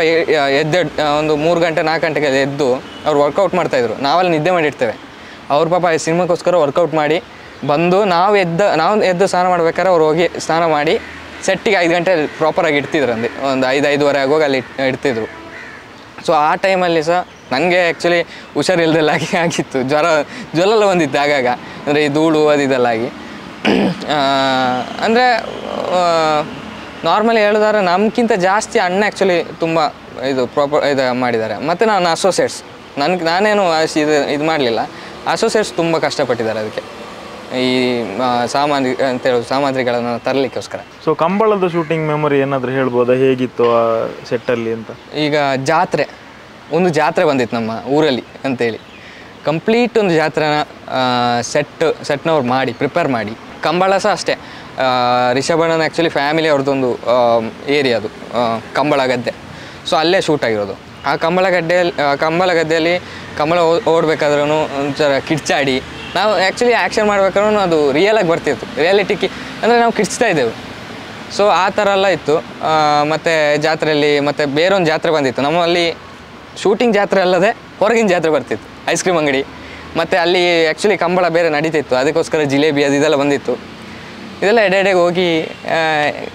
ಎದ್ದು ಒಂದು 3 ಗಂಟೆ 4 ಗಂಟೆಗೆ ಎದ್ದು ಅವ್ರು ವರ್ಕೌಟ್ ಮಾಡ್ತಾಯಿದ್ರು. ನಾವಲ್ಲಿ ನಿದ್ದೆ ಮಾಡಿರ್ತೇವೆ. ಅವ್ರು ಪಾಪ ಸಿನಿಮಾಕ್ಕೋಸ್ಕರ ವರ್ಕೌಟ್ ಮಾಡಿ ಬಂದು ನಾವು ಎದ್ದು ಸ್ನಾನ ಮಾಡ್ಬೇಕಾದ್ರೆ ಅವ್ರು ಹೋಗಿ ಸ್ನಾನ ಮಾಡಿ ಸೆಟ್ಟಿಗೆ 5 ಗಂಟೆ ಪ್ರಾಪರಾಗಿ ಇಡ್ತಿದ್ರು. ಒಂದು 5-5:15 ಆಗೋಗಿ ಅಲ್ಲಿ ಇಡ್ತಿದ್ರು. ಸೊ ಆ ಟೈಮಲ್ಲಿ ಸಹ ನನಗೆ ಆ್ಯಕ್ಚುಲಿ ಹುಷಾರಿಲ್ದೆಲ್ಲಾಗಿ ಆಗಿತ್ತು, ಜ್ವರ ಎಲ್ಲ ಬಂದಿತ್ತು ಆಗಾಗ. ಅಂದರೆ ಈ ಧೂಳು ಇದೆಲ್ಲಾಗಿ. ಅಂದರೆ ನಾರ್ಮಲಿ ಹೇಳಿದ್ರೆ ನಮ್ಗಿಂತ ಜಾಸ್ತಿ ಅಣ್ಣ ಆ್ಯಕ್ಚುಲಿ ತುಂಬ ಇದು ಮಾಡಿದ್ದಾರೆ. ಮತ್ತು ನಾನು ಅಸೋಸಿಯೇಟ್ಸ್ ನಾನೇನು ಇದು ಮಾಡಲಿಲ್ಲ. ಅಸೋಸಿಯೇಟ್ಸ್ ತುಂಬ ಕಷ್ಟಪಟ್ಟಿದ್ದಾರೆ ಅದಕ್ಕೆ, ಈ ಸಾಮಗ್ರಿಗಳನ್ನು ತರಲಿಕ್ಕೋಸ್ಕರ. ಸೊ ಕಂಬಳದ ಶೂಟಿಂಗ್ ಮೆಮೊರಿ ಏನಾದರೂ ಹೇಳ್ಬೋದಾ, ಹೇಗಿತ್ತು ಆ ಸೆಟ್ಟಲ್ಲಿ ಅಂತ? ಈಗ ಒಂದು ಜಾತ್ರೆ ಬಂದಿತ್ತು ನಮ್ಮ ಊರಲ್ಲಿ ಅಂತೇಳಿ, ಕಂಪ್ಲೀಟ್ ಒಂದು ಜಾತ್ರೆನ ಸೆಟ್ನವ್ರು ಪ್ರಿಪೇರ್ ಮಾಡಿ. ಕಂಬಳ ಸಹ ಅಷ್ಟೇ, ರಿಷಭಣ್ಣನ ಆ್ಯಕ್ಚುಲಿ ಫ್ಯಾಮಿಲಿ ಅವ್ರದ್ದೊಂದು ಏರಿಯಾ ಅದು, ಕಂಬಳ ಗದ್ದೆ. ಸೊ ಅಲ್ಲೇ ಶೂಟ್ ಆಗಿರೋದು. ಆ ಕಂಬಳ ಗದ್ದೆಯಲ್ಲಿ ಕಂಬಳ ಓಡಬೇಕಾದ್ರೂ ಒಂಥರ ಕಿಡ್ಚಾಡಿ, ನಾವು ಆ್ಯಕ್ಚುಲಿ ಆ್ಯಕ್ಷನ್ ಮಾಡ್ಬೇಕಾದ್ರೂ ಅದು ರಿಯಲಾಗಿ ಬರ್ತಿತ್ತು, ರಿಯಾಲಿಟಿಗೆ ಅಂದರೆ ನಾವು ಕಿಡ್ಸ್ತಾ ಇದ್ದೆವು. ಸೊ ಆ ಥರ ಎಲ್ಲ ಇತ್ತು. ಮತ್ತು ಜಾತ್ರೆಯಲ್ಲಿ ಮತ್ತು ಬೇರೊಂದು ಜಾತ್ರೆ ಬಂದಿತ್ತು ನಮ್ಮಲ್ಲಿ, ಶೂಟಿಂಗ್ ಜಾತ್ರೆ ಅಲ್ಲದೆ ಹೊರಗಿನ ಜಾತ್ರೆ ಬರ್ತಿತ್ತು, ಐಸ್ ಕ್ರೀಮ್ ಅಂಗಡಿ. ಮತ್ತು ಅಲ್ಲಿ ಆ್ಯಕ್ಚುಲಿ ಕಂಬಳ ಬೇರೆ ನಡೀತಿತ್ತು, ಅದಕ್ಕೋಸ್ಕರ ಜಿಲೇಬಿ ಇದೆಲ್ಲ ಬಂದಿತ್ತು. ಇದೆಲ್ಲ ಎಡೆಗೆ ಹೋಗಿ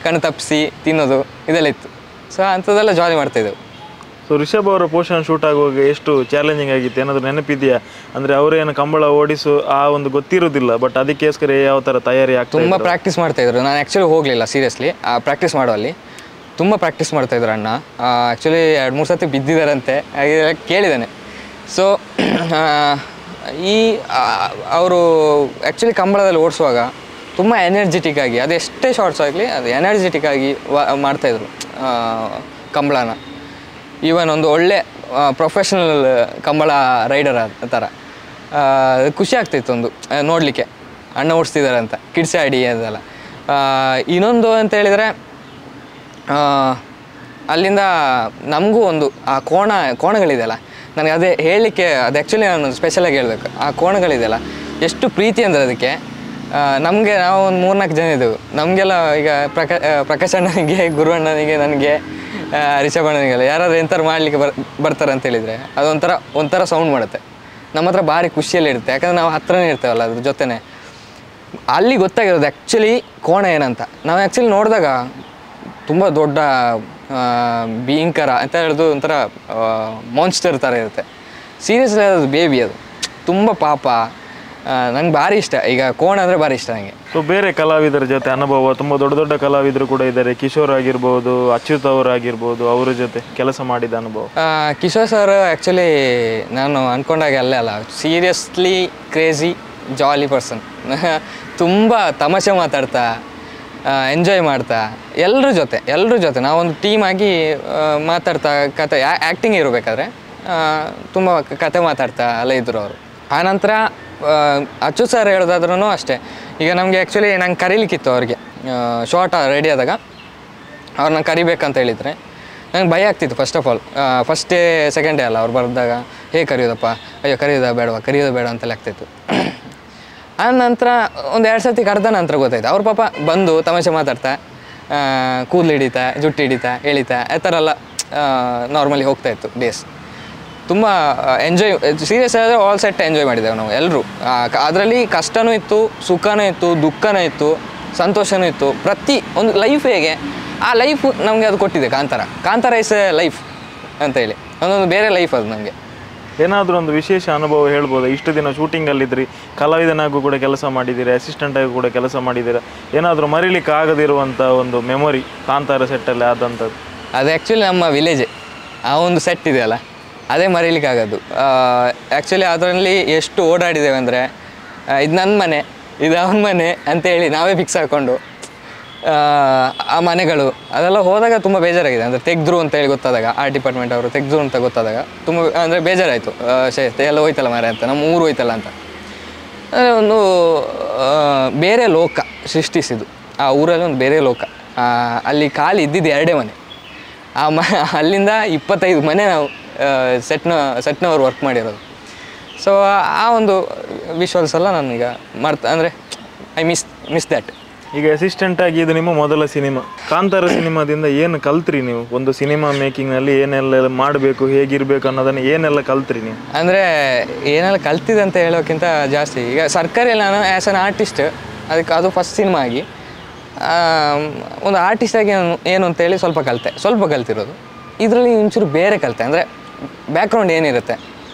ಕಣ್ಣು ತಪ್ಪಿಸಿ ತಿನ್ನೋದು ಇದೆಲ್ಲ ಇತ್ತು. ಸೊ ಅಂಥದ್ದೆಲ್ಲ ಜಾಲಿ ಮಾಡ್ತಾಯಿದ್ದೆವು. ಸೊ ರಿಷಬ್ ಅವರ ಪೋಷನ್ ಶೂಟ್ ಆಗುವಾಗ ಎಷ್ಟು ಚಾಲೆಂಜಿಂಗ್ ಆಗಿತ್ತು, ಏನಾದರೂ ನೆನಪಿದೆಯಾ? ಅಂದರೆ ಅವರೇನು ಕಂಬಳ ಓಡಿಸು ಒಂದು ಗೊತ್ತಿರೋದಿಲ್ಲ, ಬಟ್ ಅದಕ್ಕೋಸ್ಕರ ಯಾವ ಥರ ತಯಾರಿ ಆಗ್ತದೆ? ತುಂಬ ಪ್ರಾಕ್ಟೀಸ್ ಮಾಡ್ತಾಯಿದ್ರು. ನಾನು ಆ್ಯಕ್ಚುಲಿ ಹೋಗಲಿಲ್ಲ ಸೀರಿಯಸ್ಲಿ ಪ್ರಾಕ್ಟೀಸ್ ಮಾಡುವಲ್ಲಿ. ತುಂಬ ಪ್ರಾಕ್ಟೀಸ್ ಮಾಡ್ತಾಯಿದ್ರು ಅಣ್ಣ. ಆ್ಯಕ್ಚುಲಿ 2-3 ಸತಿ ಬಿದ್ದಿದ್ದಾರಂತೆ, ಹಾಗೆ ಕೇಳಿದ್ದೇನೆ. ಸೊ ಅವರು ಆ್ಯಕ್ಚುಲಿ ಕಂಬಳದಲ್ಲಿ ಓಡಿಸುವಾಗ ತುಂಬ ಎನರ್ಜೆಟಿಕ್ ಆಗಿ, ಅದೆಷ್ಟೇ ಶಾರ್ಟ್ಸ್ ಆಗಲಿ ಅದು ಎನರ್ಜೆಟಿಕ್ ಆಗಿ ಮಾಡ್ತಾಯಿದ್ರು ಕಂಬಳನ. ಈವನ್ ಒಂದು ಒಳ್ಳೆ ಪ್ರೊಫೆಷ್ನಲ್ ಕಂಬಳ ರೈಡರ್ ಆ ಥರ ಖುಷಿ ಆಗ್ತಿತ್ತು ಒಂದು ನೋಡಲಿಕ್ಕೆ, ಅಣ್ಣ ಓಡಿಸ್ತಿದ್ದಾರೆ ಅಂತ ಕಿಡ್ಸಾಡಿ ಅದೆಲ್ಲ. ಇನ್ನೊಂದು ಅಂತ ಹೇಳಿದರೆ ಅಲ್ಲಿಂದ ನಮಗೂ ಒಂದು ಆ ಕೋಣಗಳಿದೆಯಲ್ಲ, ನನಗೆ ಅದೇ ಹೇಳಲಿಕ್ಕೆ, ಅದು ಆ್ಯಕ್ಚುಲಿ ನಾನು ಸ್ಪೆಷಲಾಗಿ ಹೇಳಬೇಕು. ಆ ಕೋಣಗಳಿದೆಯಲ್ಲ ಎಷ್ಟು ಪ್ರೀತಿ ಅಂದರೆ ಅದಕ್ಕೆ. ನಾವು ಒಂದು 3-4 ಜನ ಇದ್ದೆವು. ನಮಗೆಲ್ಲ ಈಗ ಪ್ರಕಾಶ್ ಅಣ್ಣನಿಗೆ, ಗುರು ಅಣ್ಣನಿಗೆ, ನನಗೆ, ರಿಷಬ್ ಅಣ್ಣನಿಗೆಲ್ಲ ಯಾರಾದ್ರೂ ಎಂಥರು ಮಾಡಲಿಕ್ಕೆ ಬರ್ತಾರೆ ಅಂತೇಳಿದರೆ ಒಂಥರ ಸೌಂಡ್ ಮಾಡುತ್ತೆ. ನಮ್ಮ ಹತ್ರ ಭಾರಿ ಖುಷಿಯಲ್ಲಿ ಇರುತ್ತೆ, ಯಾಕಂದರೆ ನಾವು ಹತ್ರನೇ ಇರ್ತೇವಲ್ಲ ಅದ್ರ ಜೊತೆನೇ. ಅಲ್ಲಿ ಗೊತ್ತಾಗಿರೋದು ಆ್ಯಕ್ಚುಲಿ ಕೋಣ ಏನಂತ. ನಾವು ಆ್ಯಕ್ಚುಲಿ ನೋಡಿದಾಗ ತುಂಬ ದೊಡ್ಡ ಭೀಂಕರ ಅಂತ ಹೇಳೋದು, ಒಂಥರ ಮಾನ್ಸ್ಟರ್ ಥರ ಇರುತ್ತೆ. ಸೀರಿಯಸ್ಲಿ ಅದು ಬೇಬಿ, ಅದು ತುಂಬ ಪಾಪ. ನಂಗೆ ಭಾರಿ ಇಷ್ಟ, ಈಗ ಕೋಣ ಅಂದರೆ ಭಾರಿ ಇಷ್ಟ ನನಗೆ. ಸೊ ಬೇರೆ ಕಲಾವಿದರ ಜೊತೆ ಅನುಭವ, ತುಂಬ ದೊಡ್ಡ ಕಲಾವಿದರು ಕೂಡ ಇದ್ದಾರೆ, ಕಿಶೋರ್ ಆಗಿರ್ಬೋದು, ಅಚ್ಯುತ್ ಅವರಾಗಿರ್ಬೋದು, ಅವರ ಜೊತೆ ಕೆಲಸ ಮಾಡಿದ ಅನುಭವ? ಕಿಶೋರ್ ಸರ್ ಆ್ಯಕ್ಚುಲಿ ನಾನು ಅಂದ್ಕೊಂಡಾಗ ಅಲ್ಲ, ಸೀರಿಯಸ್ಲಿ ಕ್ರೇಜಿ ಜಾಲಿ ಪರ್ಸನ್. ತುಂಬ ತಮಾಷೆ ಮಾತಾಡ್ತಾ, ಎಂಜಾಯ್ ಮಾಡ್ತಾ, ಎಲ್ಲರ ಜೊತೆ ನಾವೊಂದು ಟೀಮ್ ಆಗಿ ಮಾತಾಡ್ತಾ, ಕತೆ ಆ್ಯಕ್ಟಿಂಗ್ ಇರಬೇಕಾದ್ರೆ ತುಂಬ ಕತೆ ಮಾತಾಡ್ತಾ ಎಲ್ಲ ಇದ್ದರು ಅವರು. ಆನಂತರ ಅಚ್ಚು ಸರ್ ಹೇಳೋದಾದ್ರೂ ಅಷ್ಟೇ, ಈಗ ನಮಗೆ ಆ್ಯಕ್ಚುಲಿ ನಂಗೆ ಕರೀಲಿಕ್ಕಿತ್ತು ಅವ್ರಿಗೆ, ಶಾರ್ಟ್ ರೆಡಿ ಆದಾಗ ಅವ್ರನ್ನ ಕರಿಬೇಕಂತ ಹೇಳಿದರೆ ನಂಗೆ ಭಯ ಆಗ್ತಿತ್ತು. First of all first day second day ಅಲ್ಲ, ಅವ್ರು ಬರೆದಾಗ ಹೇಗೆ ಕರೆಯೋದಪ್ಪ, ಅಯ್ಯೋ ಕರೆಯೋದು ಬೇಡ ಅಂತೆಲ್ಲ ಆಗ್ತಿತ್ತು. ಆನಂತರ ಒಂದು 2 ಸರ್ತಿ ಕರೆದ ನಂತರ ಗೊತ್ತಾಯ್ತು. ಅವ್ರ ಪಾಪ ಬಂದು ತಮಾಷೆ ಮಾತಾಡ್ತಾ, ಕೂದಲು ಹಿಡಿತಾ, ಜುಟ್ಟು ಹಿಡಿತಾ, ಎಳಿತಾ, ಆ ಥರ ಎಲ್ಲ ನಾರ್ಮಲಿ ಹೋಗ್ತಾಯಿತ್ತು ಡೇಸ್. ತುಂಬ ಎಂಜಾಯ್, ಸೀರಿಯಸ್ ಆದರೆ ಆಲ್ ಸೆಟ್ ಎಂಜಾಯ್ ಮಾಡಿದ್ದೇವೆ ನಾವು ಎಲ್ಲರೂ. ಅದರಲ್ಲಿ ಕಷ್ಟನೂ ಇತ್ತು, ಸುಖನೂ ಇತ್ತು, ದುಃಖನೂ ಇತ್ತು, ಸಂತೋಷನೂ ಇತ್ತು. ಪ್ರತಿ ಒಂದು ಲೈಫ್ ಹೇಗೆ, ಆ ಲೈಫ್ ನಮಗೆ ಅದು ಕೊಟ್ಟಿದೆ. ಕಾಂತಾರ ಇಸ್ ಎ ಲೈಫ್ ಅಂತೇಳಿ ಒಂದೊಂದು ಬೇರೆ ಲೈಫ್ ಅದು ನಮಗೆ. ಏನಾದರೂ ಒಂದು ವಿಶೇಷ ಅನುಭವ ಹೇಳ್ಬೋದು? ಇಷ್ಟು ದಿನ ಶೂಟಿಂಗಲ್ಲಿದ್ದಿರಿ, ಕಲಾವಿದನಾಗೂ ಕೂಡ ಕೆಲಸ ಮಾಡಿದ್ದೀರಿ, ಅಸಿಸ್ಟೆಂಟಾಗಿ ಕೂಡ ಕೆಲಸ ಮಾಡಿದ್ದೀರಾ, ಏನಾದರೂ ಮರೀಲಿಕ್ಕೆ ಆಗದಿರುವಂಥ ಒಂದು ಮೆಮೊರಿ ಕಾಂತಾರ ಸೆಟ್ಟಲ್ಲಿ ಆದಂಥದ್ದು? ಅದು ಆ್ಯಕ್ಚುಲಿ ನಮ್ಮ ವಿಲೇಜ್, ಆ ಒಂದು ಸೆಟ್ ಇದೆಯಲ್ಲ, ಅದೇ ಮರೀಲಿಕ್ಕಾಗೋದು. ಆ್ಯಕ್ಚುಲಿ ಅದರಲ್ಲಿ ಎಷ್ಟು ಓಡಾಡಿದ್ದೇವೆ ಅಂದರೆ, ಇದು ನನ್ನ ಮನೆ, ಇದು ಅವನ ಮನೆ ಅಂತೇಳಿ ನಾವೇ ಫಿಕ್ಸ್ ಹಾಕ್ಕೊಂಡು ಆ ಮನೆಗಳು ಅದೆಲ್ಲ ಹೋದಾಗ ತುಂಬ ಬೇಜಾರಾಗಿದೆ. ಅಂದರೆ ತೆಗೆದ್ರು ಅಂತೇಳಿ ಗೊತ್ತಾದಾಗ, ಆರ್ಟ್ ಡಿಪಾರ್ಟ್ಮೆಂಟ್ ಅವರು ತೆಗೆದ್ರು ಅಂತ ಗೊತ್ತಾದಾಗ ತುಂಬ ಅಂದರೆ ಬೇಜಾರಾಯಿತು. ಎಲ್ಲ ಹೋಯ್ತಲ್ಲ ಮಾರೆ ಅಂತ, ನಮ್ಮ ಊರು ಹೋಯ್ತಲ್ಲ ಅಂತ. ಅಂದರೆ ಒಂದು ಬೇರೆ ಲೋಕ ಸೃಷ್ಟಿಸಿದ್ದು ಆ ಊರಲ್ಲಿ, ಒಂದು ಬೇರೆ ಲೋಕ. ಅಲ್ಲಿ ಖಾಲಿ ಇದ್ದಿದ್ದು 2 ಮನೆ. ಅಲ್ಲಿಂದ 25 ಮನೆ ನಾವು ಸೆಟ್ನವರು ವರ್ಕ್ ಮಾಡಿರೋದು. ಸೊ ಆ ಒಂದು ವಿಶ್ವಾಸ ಎಲ್ಲ ನನಗೆ ಅಂದರೆ ಐ ಮಿಸ್ ದ್ಯಾಟ್. ಈಗ ಅಸಿಸ್ಟೆಂಟ್ ಆಗಿ ಇದು ನಿಮ್ಮ ಮೊದಲ ಸಿನಿಮಾ. ಕಾಂತಾರ ಸಿನಿಮಾದಿಂದ ಏನು ಕಲ್ತ್ರಿ ನೀವು? ಒಂದು ಸಿನಿಮಾ ಮೇಕಿಂಗ್ನಲ್ಲಿ ಏನೆಲ್ಲ ಮಾಡಬೇಕು, ಹೇಗಿರಬೇಕು ಅನ್ನೋದನ್ನು ಏನೆಲ್ಲ ಕಲ್ತ್ರಿ ನೀವು? ಅಂದರೆ ಏನೆಲ್ಲ ಕಲ್ತಿದೆ ಅಂತ ಹೇಳೋಕ್ಕಿಂತ ಜಾಸ್ತಿ, ಈಗ ಸರ್ಕಾರಿಯಲ್ಲಿ ನಾನು ಆ್ಯಸ್ ಅನ್ ಆರ್ಟಿಸ್ಟ್, ಅದಕ್ಕೆ ಅದು ಫಸ್ಟ್ ಸಿನಿಮಾ ಆಗಿ ಒಂದು ಆರ್ಟಿಸ್ಟಾಗಿ ಏನು ಅಂತೇಳಿ ಸ್ವಲ್ಪ ಕಲ್ತಿರೋದು. ಇದರಲ್ಲಿ ಒಂಚೂರು ಬೇರೆ ಕಲಿತೆ. ಅಂದರೆ ಬ್ಯಾಕ್ಗ್ರೌಂಡ್ ಏನಿರುತ್ತೆ,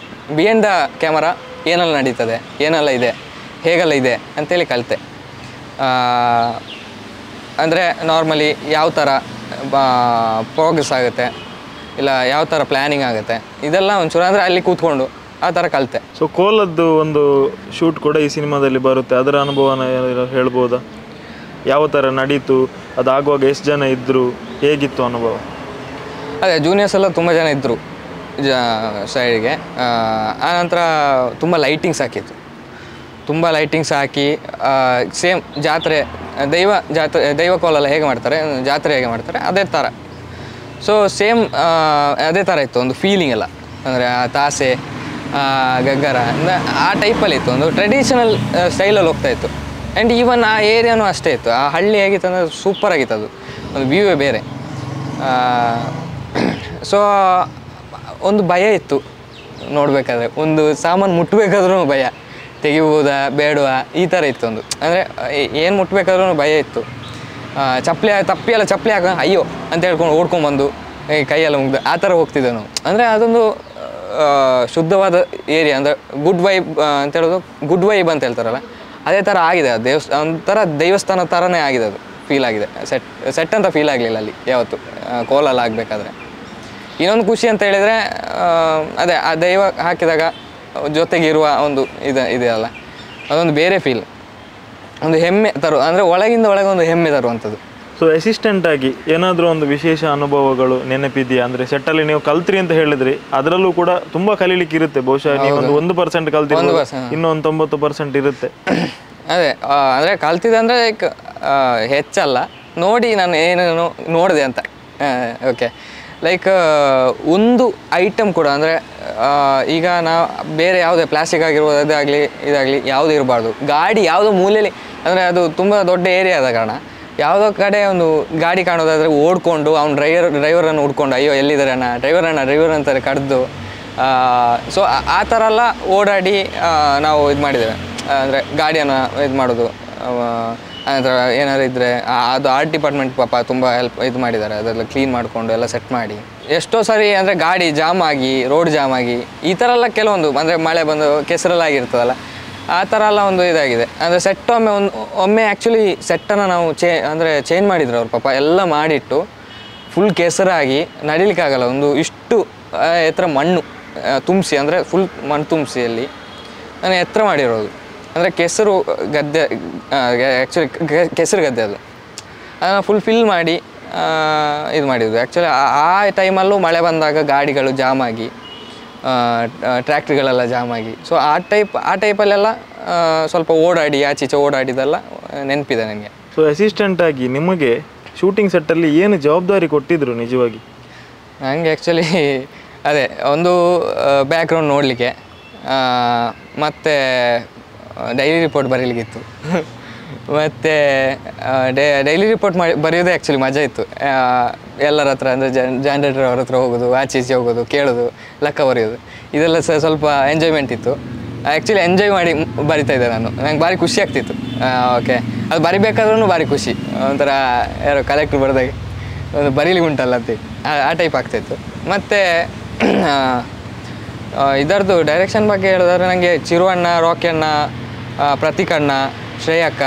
ಬಿಹೈಂಡ್ ದ ಕ್ಯಾಮರಾ ಏನೆಲ್ಲ ನಡೀತದೆ, ಏನೆಲ್ಲ ಇದೆ, ಹೇಗೆಲ್ಲ ಇದೆ ಅಂತೇಳಿ ಕಲಿತೆ. ಅಂದರೆ ನಾರ್ಮಲಿ ಯಾವ ಥರ ಪ್ರೋಗ್ರೆಸ್ ಆಗುತ್ತೆ, ಇಲ್ಲ ಯಾವ ಥರ ಪ್ಲ್ಯಾನಿಂಗ್ ಆಗುತ್ತೆ, ಇದೆಲ್ಲ ಒಂಚೂರು ಅಂದರೆ ಅಲ್ಲಿ ಕೂತ್ಕೊಂಡು ಆ ಥರ ಕಲಿತೆ. ಸೊ ಕೋಲದ್ದು ಒಂದು ಶೂಟ್ ಕೂಡ ಈ ಸಿನಿಮಾದಲ್ಲಿ ಬರುತ್ತೆ, ಅದರ ಅನುಭವನ ಹೇಳ್ಬೋದಾ? ಯಾವ ಥರ ನಡೀತು, ಅದಾಗುವಾಗ ಎಷ್ಟು ಜನ ಇದ್ದರು, ಹೇಗಿತ್ತು ಅನುಭವ? ಅದೇ ಜೂನಿಯರ್ಸ್ ಎಲ್ಲ ತುಂಬ ಜನ ಇದ್ದರು ಸೈಡಿಗೆ. ಆನಂತರ ತುಂಬ ಲೈಟಿಂಗ್ಸ್ ಹಾಕಿತ್ತು, ತುಂಬ ಲೈಟಿಂಗ್ಸ್ ಹಾಕಿ ಸೇಮ್ ಜಾತ್ರೆ ದೈವ ಕೋಲೆಲ್ಲ ಹೇಗೆ ಮಾಡ್ತಾರೆ, ಜಾತ್ರೆ ಹೇಗೆ ಮಾಡ್ತಾರೆ ಅದೇ ಥರ. ಸೊ ಸೇಮ್ ಅದೇ ಥರ ಇತ್ತು ಒಂದು ಫೀಲಿಂಗ್ ಎಲ್ಲ. ಅಂದರೆ ಆ ತಾಸೆ, ಗಗ್ಗರ ಆ ಟೈಪಲ್ಲಿ ಇತ್ತು, ಒಂದು ಟ್ರೆಡಿಷನಲ್ ಸ್ಟೈಲಲ್ಲಿ ಹೋಗ್ತಾಯಿತ್ತು. ಆ್ಯಂಡ್ ಈವನ್ ಆ ಏರಿಯಾನೂ ಅಷ್ಟೇ ಇತ್ತು. ಆ ಹಳ್ಳಿ ಹೇಗಿತ್ತು ಅಂದರೆ ಸೂಪರಾಗಿತ್ತು, ಅದು ಒಂದು ವ್ಯೂವೇ ಬೇರೆ. ಸೊ ಒಂದು ಭಯ ಇತ್ತು ನೋಡಬೇಕಾದ್ರೆ, ಒಂದು ಸಾಮಾನು ಮುಟ್ಟಬೇಕಾದ್ರೂ ಭಯ, ತೆಗಿಬೋದಾ ಬೇಡವಾ ಈ ಥರ ಇತ್ತು ಒಂದು. ಅಂದರೆ ಏನು ಮುಟ್ಟಬೇಕಾದ್ರೂ ಭಯ ಇತ್ತು. ತಪ್ಪಿಯೆಲ್ಲ ಚಪ್ಪಲಿ ಹಾಕ ಅಯ್ಯೋ ಅಂತ ಹೇಳ್ಕೊಂಡು ಓಡ್ಕೊಂಬಂದು ಕೈಯೆಲ್ಲ ಮುಗ್ದು ಆ ಥರ ಹೋಗ್ತಿದ್ದೆ ನಾವು. ಅಂದರೆ ಅದೊಂದು ಶುದ್ಧವಾದ ಏರಿಯಾ, ಅಂದರೆ ಗುಡ್ ವೈಬ್ ಅಂತ ಹೇಳೋದು, ಗುಡ್ ವೈಬ್ ಅಂತ ಹೇಳ್ತಾರಲ್ಲ ಅದೇ ಥರ ಆಗಿದೆ. ಒಂಥರ ದೇವಸ್ಥಾನ ಥರನೇ ಆಗಿದೆ, ಅದು ಫೀಲ್ ಆಗಿದೆ. ಸೆಟ್ ಅಂತ ಫೀಲ್ ಆಗಲಿಲ್ಲ ಅಲ್ಲಿ ಯಾವತ್ತು ಕೋಲಲ್ಲಿ ಆಗಬೇಕಾದ್ರೆ. ಇನ್ನೊಂದು ಖುಷಿ ಅಂತ ಹೇಳಿದರೆ ಅದೇ ಆ ದೈವ ಹಾಕಿದಾಗ ಜೊತೆಗಿರುವ ಒಂದು ಇದೆಯಲ್ಲ, ಅದೊಂದು ಬೇರೆ ಫೀಲ್, ಒಂದು ಹೆಮ್ಮೆ ಅಂದರೆ ಒಳಗಿಂದ ಒಳಗೆ ಒಂದು ಹೆಮ್ಮೆ ತರುವಂಥದ್ದು. ಸೊ ಅಸಿಸ್ಟೆಂಟ್ ಆಗಿ ಏನಾದರೂ ಒಂದು ವಿಶೇಷ ಅನುಭವಗಳು ನೆನಪಿದೆಯಾ? ಅಂದರೆ ಸೆಟ್ಟಲ್ಲಿ ನೀವು ಕಲ್ತ್ರಿ ಅಂತ ಹೇಳಿದ್ರಿ, ಅದರಲ್ಲೂ ಕೂಡ ತುಂಬ ಕಲೀಲಿಕ್ಕೆ ಇರುತ್ತೆ. ಬಹುಶಃ ನೀವು ಒಂದು 1% ಕಲ್ತಿರ್ಬೋದು, ಇನ್ನೊಂದು 90% ಇರುತ್ತೆ. ಅದೇ ಅಂದರೆ ಕಲ್ತಿದೆ ಅಂದರೆ ಲೈಕ್ ಹೆಚ್ಚಲ್ಲ, ನೋಡಿ ನಾನು ಏನೇನು ನೋಡಿದೆ ಅಂತ. ಓಕೆ, ಲೈಕ್ ಒಂದು ಐಟಮ್ ಕೂಡ ಅಂದರೆ ಈಗ ನಾವು ಬೇರೆ ಯಾವುದೇ ಪ್ಲಾಸ್ಟಿಕ್ ಆಗಿರ್ಬೋದು, ಇದಾಗಲಿ ಯಾವುದೂ ಇರಬಾರ್ದು. ಗಾಡಿ ಯಾವುದೋ ಮೂಲೆಯಲ್ಲಿ, ಅಂದರೆ ಅದು ತುಂಬ ದೊಡ್ಡ ಏರಿಯಾ ಆದ ಕಾರಣ ಯಾವುದೋ ಕಡೆ ಒಂದು ಗಾಡಿ ಕಾಣೋದಾದರೆ ಓಡ್ಕೊಂಡು ಅವ್ನು ಡ್ರೈವರನ್ನು ಹುಡ್ಕೊಂಡು ಅಯ್ಯೋ ಎಲ್ಲಿದ್ದಾರೆ ಡ್ರೈವರ್ ಅಂತಾರೆ ಕಡ್ದು. ಸೊ ಆ ಥರ ಎಲ್ಲ ಓಡಾಡಿ ನಾವು ಇದು ಮಾಡಿದ್ದೇವೆ. ಅಂದರೆ ಗಾಡಿಯನ್ನು ಇದು ಮಾಡೋದು. ಆನಂತರ ಏನಾದ್ರು ಇದ್ದರೆ ಅದು ಆರ್ಟ್ ಡಿಪಾರ್ಟ್ಮೆಂಟ್ ಪಾಪ ತುಂಬ ಇದು ಮಾಡಿದ್ದಾರೆ, ಅದೆಲ್ಲ ಕ್ಲೀನ್ ಮಾಡಿಕೊಂಡು ಎಲ್ಲ ಸೆಟ್ ಮಾಡಿ. ಎಷ್ಟೋ ಸಾರಿ ಅಂದರೆ ಗಾಡಿ ಜಾಮ್ ಆಗಿ, ರೋಡ್ ಜಾಮ್ ಆಗಿ ಈ ಥರ ಎಲ್ಲ ಕೆಲವೊಂದು, ಅಂದರೆ ಮಳೆ ಬಂದು ಕೆಸರಲ್ಲಾಗಿರ್ತದಲ್ಲ ಆ ಥರ ಎಲ್ಲ ಒಂದು ಇದಾಗಿದೆ. ಅಂದರೆ ಸೆಟ್ ಒಮ್ಮೆ ಆ್ಯಕ್ಚುಲಿ ಸೆಟ್ಟನ್ನು ನಾವು ಚೇಂಜ್ ಮಾಡಿದ್ರು ಅವ್ರು ಪಾಪ, ಎಲ್ಲ ಮಾಡಿಟ್ಟು ಫುಲ್ ಕೆಸರಾಗಿ ನಡಿಲಿಕ್ಕಾಗಲ್ಲ. ಒಂದು ಇಷ್ಟು ಎತ್ತರ ಮಣ್ಣು ತುಂಬಿಸಿ, ಅಂದರೆ ಫುಲ್ ಮಣ್ಣು ತುಂಬಿಸಿಯಲ್ಲಿ ನಾನು ಎತ್ತರ ಮಾಡಿರೋದು. ಅಂದರೆ ಕೆಸರು ಗದ್ದೆ, ಆ್ಯಕ್ಚುಲಿ ಕೆಸರು ಗದ್ದೆ ಅದು, ಅದನ್ನು ಫುಲ್ ಫಿಲ್ ಮಾಡಿ ಇದು ಮಾಡಿದ್ದು. ಆ್ಯಕ್ಚುಲಿ ಆ ಟೈಮಲ್ಲೂ ಮಳೆ ಬಂದಾಗ ಗಾಡಿಗಳು ಜಾಮ್ ಆಗಿ, ಟ್ರ್ಯಾಕ್ಟ್ರಿಗಳೆಲ್ಲ ಜಾಮ್ ಆಗಿ, ಸೊ ಆ ಟೈಪಲ್ಲೆಲ್ಲ ಸ್ವಲ್ಪ ಓಡಾಡಿ ಆಚೀಚೆ ಓಡಾಡಿದೆಲ್ಲ ನೆನಪಿದೆ ನನಗೆ. ಸೊ ಅಸಿಸ್ಟೆಂಟ್ ಆಗಿ ನಿಮಗೆ ಶೂಟಿಂಗ್ ಸೆಟ್ಟಲ್ಲಿ ಏನು ಜವಾಬ್ದಾರಿ ಕೊಟ್ಟಿದ್ರು ನಿಜವಾಗಿ? ನನಗೆ ಆ್ಯಕ್ಚುಲಿ ಅದೇ ಒಂದು ಬ್ಯಾಕ್ಗ್ರೌಂಡ್ ನೋಡಲಿಕ್ಕೆ, ಮತ್ತು ಡೈಲಿ ರಿಪೋರ್ಟ್ ಬರೀಲಿಕ್ಕಿತ್ತು. ಮತ್ತು ಡೈಲಿ ರಿಪೋರ್ಟ್ ಬರೆಯೋದೇ ಆ್ಯಕ್ಚುಲಿ ಮಜಾ ಇತ್ತು. ಎಲ್ಲರ ಹತ್ರ ಅಂದರೆ ಜಾನ್ರೇಟರ್ ಅವ್ರ ಹತ್ರ ಹೋಗೋದು, ಆಚೀಚೆ ಹೋಗೋದು, ಕೇಳೋದು, ಲೆಕ್ಕ ಬರೆಯೋದು, ಇದೆಲ್ಲ ಸ್ವಲ್ಪ ಎಂಜಾಯ್ಮೆಂಟ್ ಇತ್ತು. ಆ್ಯಕ್ಚುಲಿ ಎಂಜಾಯ್ ಮಾಡಿ ಬರಿತಾಯಿದ್ದೆ ನಾನು. ನಂಗೆ ಭಾರಿ ಖುಷಿ ಆಗ್ತಿತ್ತು. ಓಕೆ, ಅದು ಬರಿಬೇಕಾದ್ರೂ ಭಾರಿ ಖುಷಿ, ಒಂಥರ ಯಾರೋ ಕಲೆಕ್ಟ್ರ್ ಬರೆದಾಗೆ ಒಂದು ಬರೀಲಿಕ್ಕೆ ಉಂಟಲ್ಲ ಅಂತ ಆ ಟೈಪ್ ಆಗ್ತಾಯಿತ್ತು. ಮತ್ತು ಇದರದ್ದು ಡೈರೆಕ್ಷನ್ ಬಗ್ಗೆ ಹೇಳಿದ್ರೆ ನನಗೆ ಚಿರು ಅಣ್ಣ, ರಾಕಿ ಅಣ್ಣ, ಪ್ರತೀಕ್ ಅಣ್ಣ, ಶ್ರೇಯಕ್ಕ,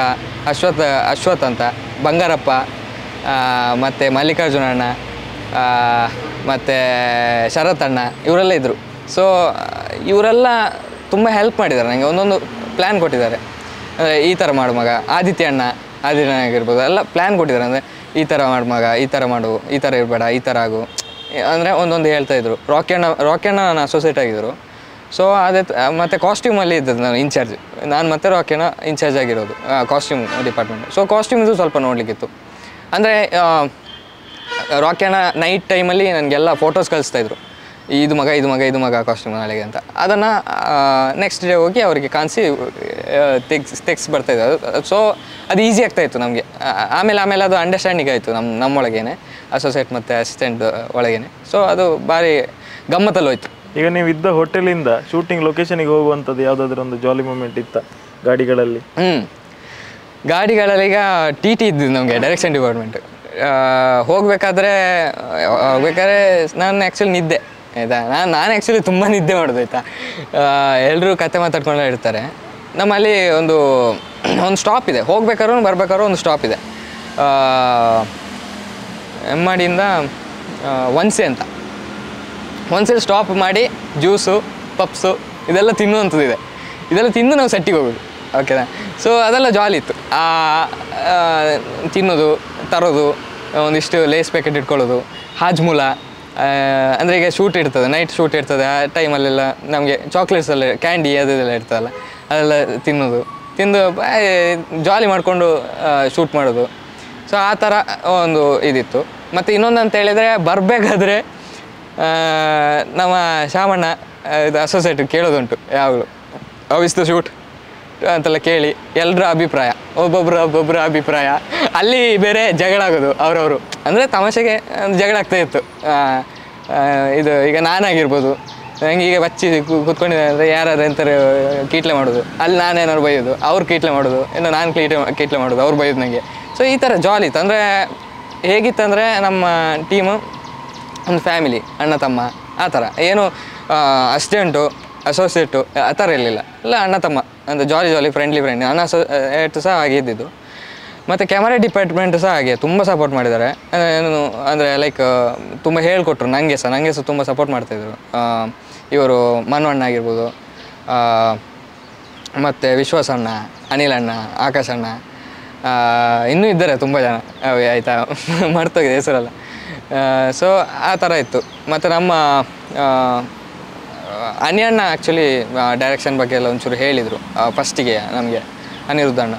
ಅಶ್ವಥ್ ಅಂತ, ಬಂಗಾರಪ್ಪ, ಮತ್ತು ಮಲ್ಲಿಕಾರ್ಜುನ ಅಣ್ಣ, ಮತ್ತು ಶರತ್ ಅಣ್ಣ, ಇವರೆಲ್ಲ ಇದ್ದರು. ಸೊ ಇವರೆಲ್ಲ ತುಂಬ ಹೆಲ್ಪ್ ಮಾಡಿದ್ದಾರೆ ನನಗೆ, ಒಂದೊಂದು ಪ್ಲ್ಯಾನ್ ಕೊಟ್ಟಿದ್ದಾರೆ. ಅಂದರೆ ಈ ಥರ ಮಾಡು ಮಗ, ಆದಿತ್ಯ ಆಗಿರ್ಬೋದು, ಎಲ್ಲ ಪ್ಲ್ಯಾನ್ ಕೊಟ್ಟಿದ್ದಾರೆ. ಅಂದರೆ ಈ ಥರ ಮಾಡು ಮಗ, ಈ ಥರ ಮಾಡು, ಈ ಥರ ಇರಬೇಡ, ಈ ಥರ ಆಗು, ಅಂದರೆ ಒಂದೊಂದು ಹೇಳ್ತಾಯಿದ್ರು. ರಾಕಿಯಣ್ಣ ನನ್ನ ಅಸೋಸಿಯೇಟ್ ಆಗಿದ್ದರು. ಸೊ ಅದೇ ಮತ್ತು ಕಾಸ್ಟ್ಯೂಮಲ್ಲಿ ಇದ್ದದ್ದು ನಾನು ಇನ್ಚಾರ್ಜ್, ನಾನು ಮತ್ತು ರಾಕಿಯಣ್ಣ ಇನ್ಚಾರ್ಜ್ ಆಗಿರೋದು ಕಾಸ್ಟ್ಯೂಮ್ ಡಿಪಾರ್ಟ್ಮೆಂಟ್. ಸೊ ಕಾಸ್ಟ್ಯೂಮ್ದು ಸ್ವಲ್ಪ ನೋಡಲಿಕ್ಕಿತ್ತು. ಅಂದರೆ ರಾಕಿಯಣ್ಣ ನೈಟ್ ಟೈಮಲ್ಲಿ ನನಗೆಲ್ಲ ಫೋಟೋಸ್ ಕಳಿಸ್ತಾಯಿದ್ರು, ಇದು ಮಗ ಕಾಸ್ಟ್ಯೂಮ್ ನಾಳೆಗೆ ಅಂತ. ಅದನ್ನು ನೆಕ್ಸ್ಟ್ ಡೇ ಹೋಗಿ ಅವರಿಗೆ ಕಾಣಿಸಿ ತೆಗ್ಸಿ ಬರ್ತಾಯಿದ್ದೆ. ಸೊ ಅದು ಈಸಿ ಆಗ್ತಾಯಿತ್ತು ನಮಗೆ. ಆಮೇಲೆ ಅದು ಅಂಡರ್ಸ್ಟ್ಯಾಂಡಿಂಗ್ ಆಯಿತು ನಮ್ಮೊಳಗೇನೆ, ಅಸೋಸಿಯೇಟ್ ಮತ್ತು ಅಸಿಸ್ಟೆಂಟ್ ಒಳಗೇನೆ. ಸೊ ಅದು ಭಾರಿ ಗಮ್ಮತ್ತಲ್ಲಿ ಹೋಯ್ತು. ಈಗ ನೀವು ಇದ್ದ ಹೋಟೆಲಿಂದ ಶೂಟಿಂಗ್ ಲೊಕೇಶನಿಗೆ ಹೋಗುವಂಥದ್ದು ಯಾವುದಾದ್ರೂ ಒಂದು ಜಾಲಿ ಮೂಮೆಂಟ್ ಇತ್ತ ಗಾಡಿಗಳಲ್ಲಿ? ಗಾಡಿಗಳಲ್ಲಿ ಈಗ ಟಿ ಇದ್ದಿದ್ದು ನಮಗೆ ಡೈರೆಕ್ಷನ್ ಡಿಪಾರ್ಟ್ಮೆಂಟ್. ಹೋಗ್ಬೇಕಾದ್ರೆ ನಾನು ಆ್ಯಕ್ಚುಲಿ ನಿದ್ದೆ ಆಯಿತಾ. ನಾನು ಆ್ಯಕ್ಚುಲಿ ತುಂಬ ನಿದ್ದೆ ಮಾಡೋದು ಆಯಿತಾ. ಎಲ್ಲರೂ ಕತೆ ಮಾತಾಡ್ಕೊಂಡು ಇರ್ತಾರೆ. ನಮ್ಮಲ್ಲಿ ಒಂದು ಸ್ಟಾಪ್ ಇದೆ, ಹೋಗ್ಬೇಕಾದ್ರೂ ಬರ್ಬೇಕಾದ್ರೂ ಒಂದು ಸ್ಟಾಪ್ ಇದೆ. ಹೆಮ್ಮಾಡಿಯಿಂದ ಒನ್ಸೆ ಅಂತ, ಒಂದ್ಸಲಿ ಸ್ಟಾಪ್ ಮಾಡಿ ಜ್ಯೂಸು ಪಪ್ಸು ಇದೆಲ್ಲ ತಿನ್ನುವಂಥದ್ದಿದೆ. ಇದೆಲ್ಲ ತಿಂದು ನಾವು ಸೆಟ್ಟಿಗೆ ಹೋಗೋದು, ಓಕೆನಾ. ಸೊ ಅದೆಲ್ಲ ಜಾಲಿ ಇತ್ತು. ತಿನ್ನೋದು, ತರೋದು, ಒಂದಿಷ್ಟು ಲೇಸ್ ಪ್ಯಾಕೆಟ್ ಇಟ್ಕೊಳ್ಳೋದು, ಹಾಜ್ಮೂಲ. ಅಂದರೆ ಈಗ ಶೂಟ್ ಇರ್ತದೆ, ನೈಟ್ ಶೂಟ್ ಇರ್ತದೆ, ಆ ಟೈಮಲ್ಲೆಲ್ಲ ನಮಗೆ ಚಾಕ್ಲೇಟ್ಸ್ ಎಲ್ಲ, ಕ್ಯಾಂಡಿ ಅದೆಲ್ಲ ಇರ್ತದಲ್ಲ, ಅದೆಲ್ಲ ತಿಂದು ಜಾಲಿ ಮಾಡಿಕೊಂಡು ಶೂಟ್ ಮಾಡೋದು. ಸೊ ಆ ಥರ ಒಂದು ಇದಿತ್ತು. ಮತ್ತು ಇನ್ನೊಂದು ಅಂತ ಹೇಳಿದರೆ, ಬರಬೇಕಾದ್ರೆ ನಮ್ಮ ಶಾಮಣ್ಣ ಇದು ಅಸೋಸಿಯೇಟ್ ಕೇಳೋದುಂಟು ಯಾವಾಗಲೂ, ಅವಿಸ್ತು ಶೂಟ್ ಅಂತೆಲ್ಲ ಕೇಳಿ ಎಲ್ಲರ ಒಬ್ಬೊಬ್ಬರ ಅಭಿಪ್ರಾಯ. ಅಲ್ಲಿ ಬೇರೆ ಜಗಳ ಆಗೋದು ಅವರವರು, ಅಂದರೆ ತಮಾಷೆಗೆ ಜಗಳ ಆಗ್ತಾಯಿತ್ತು. ಇದು ಈಗ ನಾನಾಗಿರ್ಬೋದು, ನಂಗೆ ಈಗ ಬಚ್ಚಿ ಕೂತ್ಕೊಂಡಿದ್ದೆ ಅಂದರೆ ಯಾರಾದ್ರು ಎಂತಾರೆ ಕೀಟ್ಲೆ ಮಾಡೋದು, ಅಲ್ಲಿ ನಾನೇನಾದ್ರು ಬೈಯೋದು, ಅವ್ರು ಕೀಟ್ಲೆ ಮಾಡೋದು, ಇನ್ನು ನಾನು ಕೀಟ್ಲೆ ಮಾಡೋದು, ಅವ್ರು ಬೈಯೋದು ನನಗೆ. ಸೊ ಈ ಥರ ಜಾಲಿ ಇತ್ತು. ಅಂದರೆ ಹೇಗಿತ್ತಂದರೆ ನಮ್ಮ ಟೀಮು ಒಂದು ಫ್ಯಾಮಿಲಿ, ಅಣ್ಣ ತಮ್ಮ ಆ ಥರ. ಏನು ಅಸಿಸ್ಟೆಂಟು ಅಸೋಸಿಯೇಟು ಆ ಥರ ಇರಲಿಲ್ಲ, ಇಲ್ಲ ಅಣ್ಣ ತಮ್ಮ ಅಂದರೆ ಜಾಲಿ ಫ್ರೆಂಡ್ಲಿ. ನನ್ನ ಅಸೋಸಿಯೇಟ್ ಸಹ ಹಾಗೆ ಇದ್ದಿದ್ದು. ಮತ್ತು ಕ್ಯಾಮರಾ ಡಿಪಾರ್ಟ್ಮೆಂಟು ಸಹ ಹಾಗೆ ತುಂಬ ಸಪೋರ್ಟ್ ಮಾಡಿದ್ದಾರೆ. ಅಂದರೆ ಲೈಕ್ ತುಂಬ ಹೇಳಿಕೊಟ್ರು ನನಗೆ ಸಹ ತುಂಬ ಸಪೋರ್ಟ್ ಮಾಡ್ತಾಯಿದ್ರು. ಇವರು ಮನ್ವಣ್ಣ ಆಗಿರ್ಬೋದು, ಮತ್ತು ವಿಶ್ವಾಸ ಅಣ್ಣ, ಅನಿಲ್ ಅಣ್ಣ, ಆಕಾಶ್ ಅಣ್ಣ, ಇನ್ನೂ ಇದ್ದಾರೆ ತುಂಬ ಜನ, ಆಯಿತಾ, ಮರ್ತೋಗಿದೆ ಹೆಸರೆಲ್ಲ. ಸೊ ಆ ಥರ ಇತ್ತು. ಮತ್ತು ನಮ್ಮ ಅಣ್ಣ ಆ್ಯಕ್ಚುಲಿ ಡೈರೆಕ್ಷನ್ ಬಗ್ಗೆ ಎಲ್ಲ ಒಂಚೂರು ಹೇಳಿದರು ಫಸ್ಟಿಗೆ ನಮಗೆ, ಅನಿರುದ್ಧ ಅಣ್ಣ.